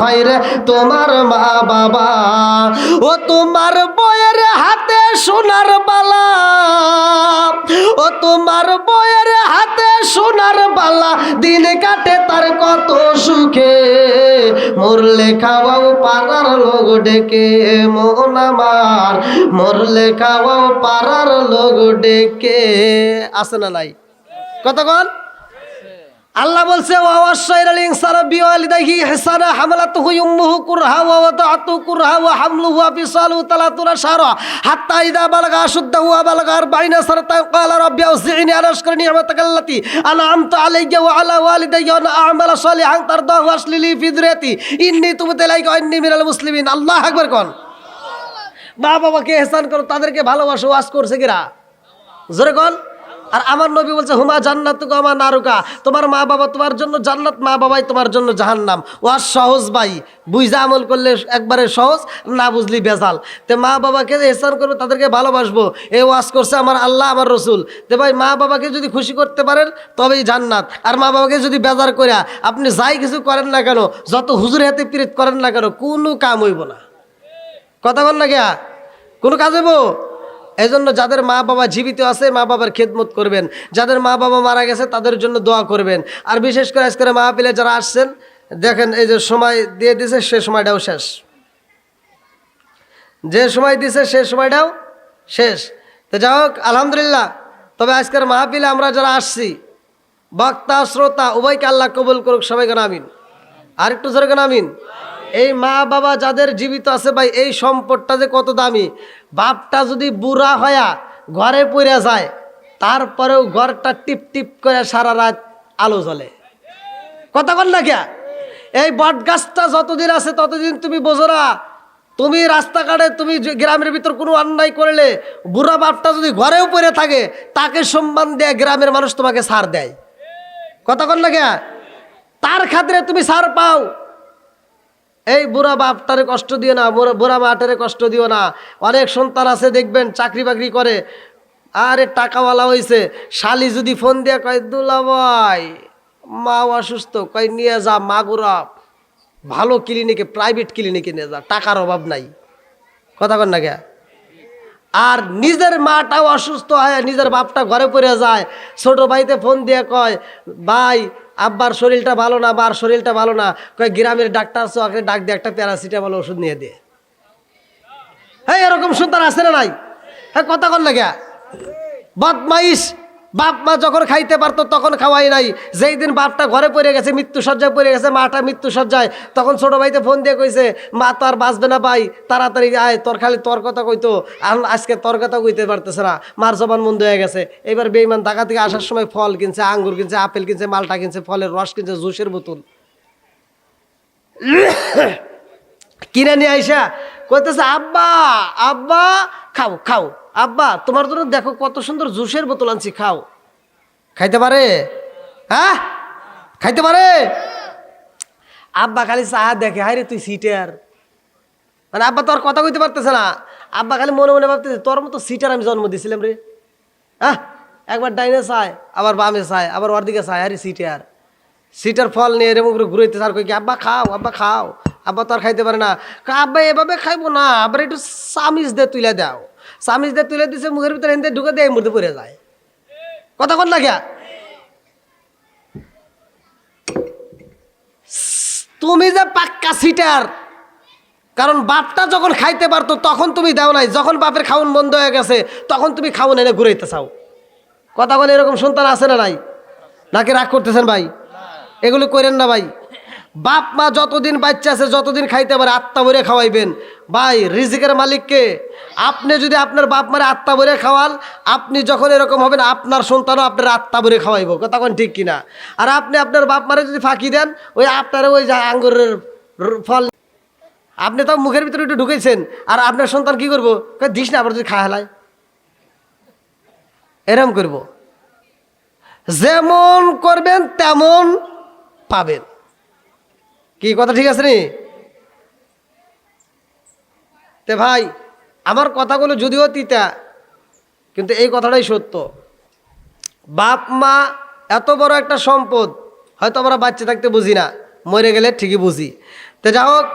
ভাইরে তোমার মা বাবা। ও তোমার বইয়ের হাতে সোনার বালা, ও তোমার বইয়ের হাতে সোনার বালা, দিন কাটে তার কত সুখে, মরলে খাওয়াও পাড়ার লোক ডেকে মন আমার, মরলে খাওয়াও পাড়ার লোক ডেকে। আছে না নাই? কতক্ষণ? আল্লাহ বলছে ওয়াসাইরাল ইনসানা বিওয়ালিদাইহি ইহসানা, হামালাতুহু উম্মুহু কুরহা ওয়া ওয়াদাতুহু কুরহা ওয়া হামলুহু ওয়া ফিসালুহু 30 শাহরা হাত্তা ইযা বালাগা আশুদ্দাহু ওয়া বালাগা 40 সানাতান ক্বালা রাব্বি আউযি'নি আন আশকুরা নি'মাতাকা আল্লাতী আন'আমতু আলাইয়া ওয়া আলা ওয়ালিদাইয়া ওয়া আ'মালা সালিহান তারদাহু ওয়া আসলি লি ফি যুররিয়াতি ইন্নী তুবতু ইলাইকা ওয়া ইন্নী মিনাল মুসলিমিন। আল্লাহু আকবার কোন? মা বাবাকে ইহসান করো, তাদেরকে ভালোবাসো। ওয়াজ করছে কিরা? জোরে কোন? আর আমার নবী বলছে হুমা জান্নাতুকা ওয়া নারুকা, তোমার মা বাবা তোমার জন্য জান্নাত, মা বাবাই তোমার জন্য জাহান্নাম। ওয়াজ সহজ ভাই, বুঝা আমল করলে একবারে সহজ, না বুঝলি বেজাল। তে মা বাবাকে ইহসান করবে, তাদেরকে ভালোবাসবো, এই ওয়াজ করছে আমার আল্লাহ আমার রসুল। তে ভাই মা বাবাকে যদি খুশি করতে পারেন তবেই জান্নাত। আর মা বাবাকে যদি বেজার করে আপনি যাই কিছু করেন না কেন, যত হুজুর হাতে পিরিত করেন না কেন, কোনো কাম হইব না। কথা বল না গিয়া, কোনো কাজ হইব? এই জন্য যাদের মা বাবা জীবিত আছে মা বাবার খেদমত করবেন, যাদের মা বাবা মারা গেছে তাদের জন্য দোয়া করবেন। আর বিশেষ করে আজকে মাহফিলে যারা আসছেন, দেখেন এই যে সময় দিয়ে দিছে সে সময়টাও শেষ, যে সময় দিছে সে সময়টাও শেষ। তো যাই হোক আলহামদুলিল্লাহ। তবে আজকের মাহফিলে আমরা যারা আসছি, বক্তা শ্রোতা উভয়কে আল্লাহ কবুল করুক, সবাইকে আমিন। আর একটু জোরে কেন আমিন। এই মা বাবা যাদের জীবিত আছে ভাই, এই সম্পদটা যে কত দামি। বাপটা যদি বুড়া হয়া ঘরে পড়ে যায়, তারপরেও ঘরটা টিপ টিপ করে সারা রাত আলো জ্বলে। কথা বল না কে? এই বট গাছটা যতদিন আছে ততদিন তুমি বোঝো না। তুমি রাস্তাঘাটে, তুমি গ্রামের ভিতর কোনো অন্যায় করলে, বুড়া বাপটা যদি ঘরেও পড়ে থাকে, তাকে সম্মান দেয় গ্রামের মানুষ, তোমাকে ছাড় দেয়। কথা বল না কে? তার খাতিরে তুমি ছাড় পাও। এই বুড়া বাপটারে কষ্ট দিও না, বুড়া মাটারে কষ্ট দিও না। অনেক সন্তান আছে দেখবেন চাকরি বাকরি করে, আরে টাকাওয়ালা হয়েছে, শালি যদি ফোন দিয়ে কয় দুলা ভাই মা অসুস্থ, কয় নিয়ে যা মাগুরা ভালো ক্লিনিকে, প্রাইভেট ক্লিনিকে নিয়ে যা, টাকার অভাব নাই। কথা কন না কে? আর নিজের মাটাও অসুস্থ হয়, নিজের বাপটা ঘরে পড়ে যায়, ছোট ভাইতে ফোন দিয়ে কয় ভাই আব্বার শরীরটা ভালো না, মার শরীরটা ভালো না, কয় গ্রামের ডাক্তার আছে, ওকে ডাক দিয়ে একটা প্যারাসিটামল ওষুধ নিয়ে দিয়ে। হ্যাঁ, এরকম সন্তান আছে না নাই? হ্যাঁ, কথা কন না কে? বদমাইশ। বাপ মা যখন খাইতে পারতো তখন খাওয়াই নাই, যেই দিন বাপটা ঘরে পড়ে গেছে, মৃত্যু সজ্জায় পড়ে গেছে, মাটা মৃত্যু সজ্জায়, তখন ছোট ভাইতে ফোন দিয়ে কইছে মা তো আর বাঁচবে না ভাই, তাড়াতাড়ি আয়, তোর খালি তোর কথা কইতো, আজকে তোর কথা কইতে পারতেছে না, মার জবান বন্ধ হয়ে গেছে। এবার বেঈমান ঢাকা থেকে আসার সময় ফল কিনছে, আঙ্গুর কিনছে, আপেল কিনছে, মালটা কিনছে, ফলের রস কিনছে, জুসের বোতল কিনে নিয়ে আইসা কইতেছে আব্বা আব্বা খাও খাও, আব্বা তোমার জন্য দেখো কত সুন্দর জুসের বোতল আনছি, খাও। খাইতে পারে? হ্যাঁ, খাইতে পারে? আব্বা খালি চা দেখে, হায় রে তুই সিটার, মানে আব্বা তো আর কথা কইতে পারতেছে না, আব্বা খালি মনে মনে ভাবতেছে তোর মতো সিটার আমি জন্ম দিয়েছিলাম রে। হ্যাঁ, একবার ডাইনে চায়, আবার বামে চায়, আবার ওর দিকে চায়, আরে সিটার, সিটার ফল নিয়ে এরকম করে ঘুরাইতে আর কই কি আব্বা খাও, আব্বা খাও। আব্বা তো আর খাইতে পারে না, আব্বা এভাবে খাইবো না, আবার একটু চামিচ দিয়ে তুলে দাও। চামিচ দিয়ে তুলে দিছে মুখের ভিতরে, এনে ঢুকে দিয়ে এই মুহূর্তে পড়ে যায়। কথা কন না গিয়া, তুমি যে পাক্কা সিটার, কারণ বাপটা যখন খাইতে পারতো তখন তুমি দাও নাই, যখন বাপের খাউন বন্ধ হয়ে গেছে তখন তুমি খাউন এনে ঘুরাইতে চাও। কথা বলে এরকম সন্তান আছে না নাই? নাকি রাগ করতেছেন ভাই? এগুলো করেন না ভাই। বাপ মা যতদিন বাচ্চা আছে, যতদিন খাইতে পারে আত্মা ভরে খাওয়াইবেন। ভাই রিজিকের মালিককে, আপনি যদি আপনার বাপ মারে আত্মা ভরে খাওয়ান, আপনি যখন এরকম হবেন আপনার সন্তানও আপনার আত্মা ভরে খাওয়াইব। কথা কোন ঠিক কিনা? আর আপনি আপনার বাপ মারে যদি ফাঁকি দেন, ওই আপনার ওই যে আঙ্গুরের ফল আপনি তো মুখের ভিতরে একটু ঢুকেছেন, আর আপনার সন্তান কি করবো, দিস না আবার যদি খায় হেলায়, এরম করব। যেমন করবেন তেমন পাবেন। কি কথা ঠিক আছে নি? তে ভাই আমার কথাগুলো যদিও তিতা, কিন্তু এই কথাটাই সত্য। বাপ মা এত বড় একটা সম্পদ, হয়তো আমরা বাচ্চা থাকতে বুঝি না, মরে গেলে ঠিকই বুঝি। তো যা হোক,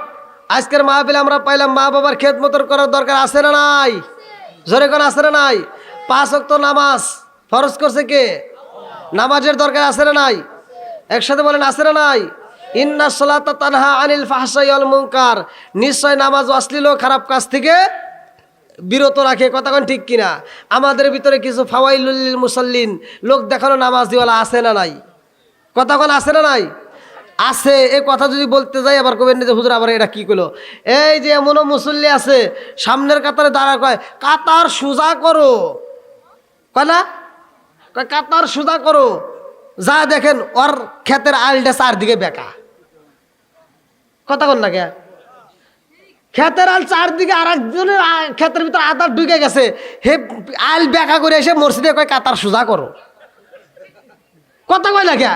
আজকের মাহফিলে আমরা পাইলাম মা বাবার খেদমত করার দরকার আছে না নাই? জোরে কোন আছে না নাই? 5 ওয়াক্ত নামাজ ফরজ করছে কে? নামাজের দরকার আছে না নাই? একসাথে বলেন আছে না নাই? ইন্না সালাতা তানহা আনিল ফাহশাই ওয়াল মুনকার, নিশ্চয় নামাজ অশ্লীল ও খারাপ কাজ থেকে বিরত রাখে। কথা কোন ঠিক কিনা? আমাদের ভিতরে কিছু ফাওয়াইলুল লিল মুসাল্লিন, লোক দেখানো নামাজ দিওয়ালা আছে না নাই? কথা কোন আছে না নাই? আছে। এই কথা যদি বলতে যাই আবার কবেন যে হুজুর আবার এটা কি করলো। এই যে এমনও মুসল্লি আছে সামনের কাতারে দাঁড়া, কয় কাতার সোজা করো, কয় না, কয় কাতার সোজা করো, যা দেখেন ওর ক্ষেতের আলটা চারদিকে বেঁকা। কথা কন না কে? ক্ষেতের আল চারদিকে, আর একজনের ক্ষেতের ভিতরে আদার ঢুকে গেছে, হে আল বেঁকা করে এসে মসজিদে কয় কাতার সোজা করো। কথা কয় না কে?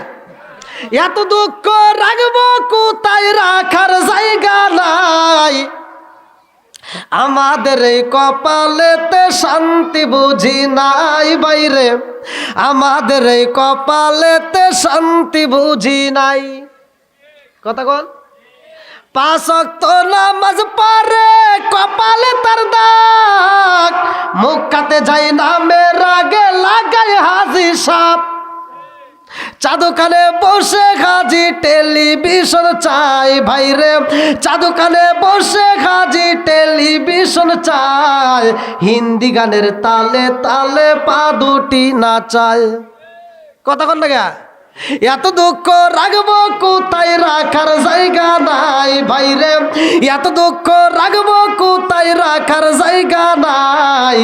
এত দুঃখ রাখবো কোথায়, রাখার জায়গা নাই, আমাদের এই কপালেতে শান্তি বুঝি নাই বাইরে, আমাদের এই কপালেতে শান্তি বুঝি নাই। কথা কন? 5 ওয়াক্ত নামাজ পড়ে কপালে তার দাগ, মুখ কাতে যাই নামের আগে লাগাই হাজি সাপ, চাদুখানে বসে হাজি টেলিভিশন চাই ভাইরে, চাদুখানে বসে হাজি টেলিভিশন চাই, হিন্দি গানের তালে তালে পা দুটি নাচায়। কথা কন না গা? এত দুঃখ রাখবো কোথায়, রাখার জায়গা নাই ভাইরে, এত দুঃখ রাখবো কোথায়, রাখার জায়গা নাই,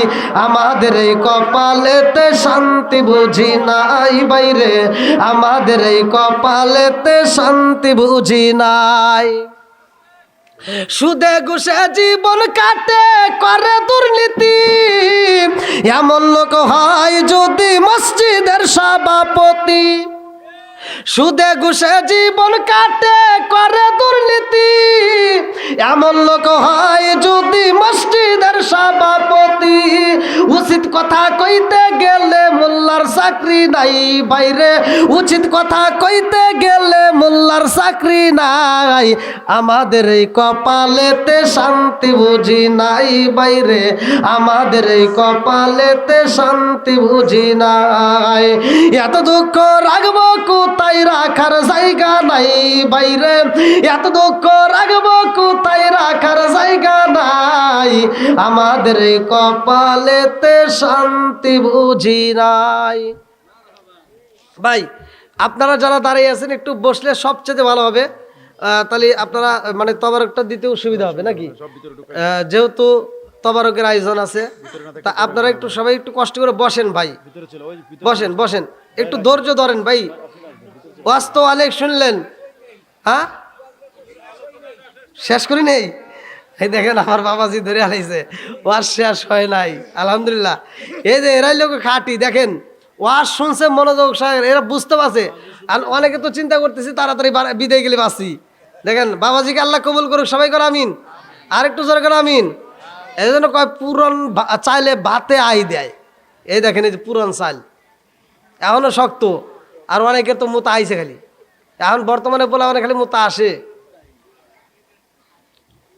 আমাদের এই কপালেতে শান্তি বুঝি নাই বাইরে, আমাদের এই কপালেতে শান্তি বুঝি নাই। সুদে ঘুষে জীবন কাটে করে দুর্নীতি, এমন লোক হয় যদি মসজিদের সভাপতি। সুদে ঘুষে জীবন কাটে করে দুর্নীতি, এমন লোক হয় যদি মসজিদের সভাপতি। উচিত কথা কইতে গেলে মোল্লার চাকরি নাই বাইরে, উচিত কথা কইতে গেলে মোল্লার চাকরি নাই, আমাদের এই কপালেতে শান্তি বুঝি নাই বাইরে, আমাদের এই কপালেতে শান্তি বুঝি নাই। এত দুঃখ রাখবো কোথায়, রাখার জায়গা নাই বাইরে, এত দুঃখ রাখবো কোথায়, রাখার জায়গা নাই, আমাদের এই কপালেতে শান্তি বুঝি নাই। ভাই আপনারা যারা দাঁড়িয়ে আছেন একটু বসলে সবচেয়ে ভালো হবে, তাহলে আপনারা মানে তবারকটা দিতেও সুবিধা হবে নাকি, যেহেতু তবারকের আয়োজন আছে। তা আপনারা একটু সবাই একটু কষ্ট করে বসেন ভাই, বসেন বসেন, একটু ধৈর্য ধরেন ভাই। ওয়াজ তো অনেক শুনলেন, হ্যাঁ শেষ করি নেই। এই দেখেন আমার বাবাজি ধরে আলাইছে, ওয়াজ শেষ হয় নাই আলহামদুলিল্লাহ। এই যে এরাই লোক খাটি, দেখেন ওয়াজ শুনছে মনোযোগ সহকারে, এরা বুঝতে পারছে আর অনেকে তো চিন্তা করতেছি তাড়াতাড়ি বিদায় গেলে বাঁচি। দেখেন বাবাজিকে আল্লাহ কবুল করুক, সবাই করে আমিন। আর একটু জোরে করে আমিন। এই জন্য কয় পুরন চাইলে ভাতে আই দেয়। এই দেখেন এই যে পুরন চাল এখনো শক্ত, আর অনেকের তো মোতা আইছে খালি। এখন বর্তমানে বলা মানে খালি মোতা আসে।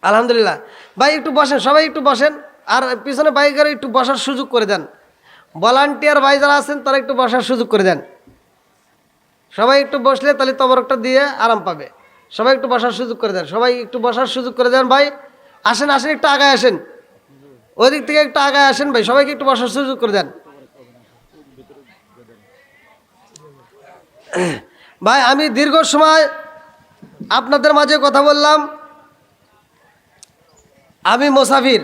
আলহামদুলিল্লাহ। ভাই একটু বসেন, সবাই একটু বসেন। আর পিছনে বাইকের একটু বসার সুযোগ করে দেন। ভলান্টিয়ার ভাই যারা আছেন তারা একটু বসার সুযোগ করে দেন। সবাই একটু বসলে তাহলে তবরকটা দিয়ে আরাম পাবে। সবাই একটু বসার সুযোগ করে দেন, সবাই একটু বসার সুযোগ করে দেন। ভাই আসেন আসেন, একটু আগায় আসেন, ওই দিক থেকে একটু আগায় আসেন ভাই, সবাইকে একটু বসার সুযোগ করে দেন। ভাই আমি দীর্ঘ সময় আপনাদের মাঝে কথা বললাম। আমি মুসাফির,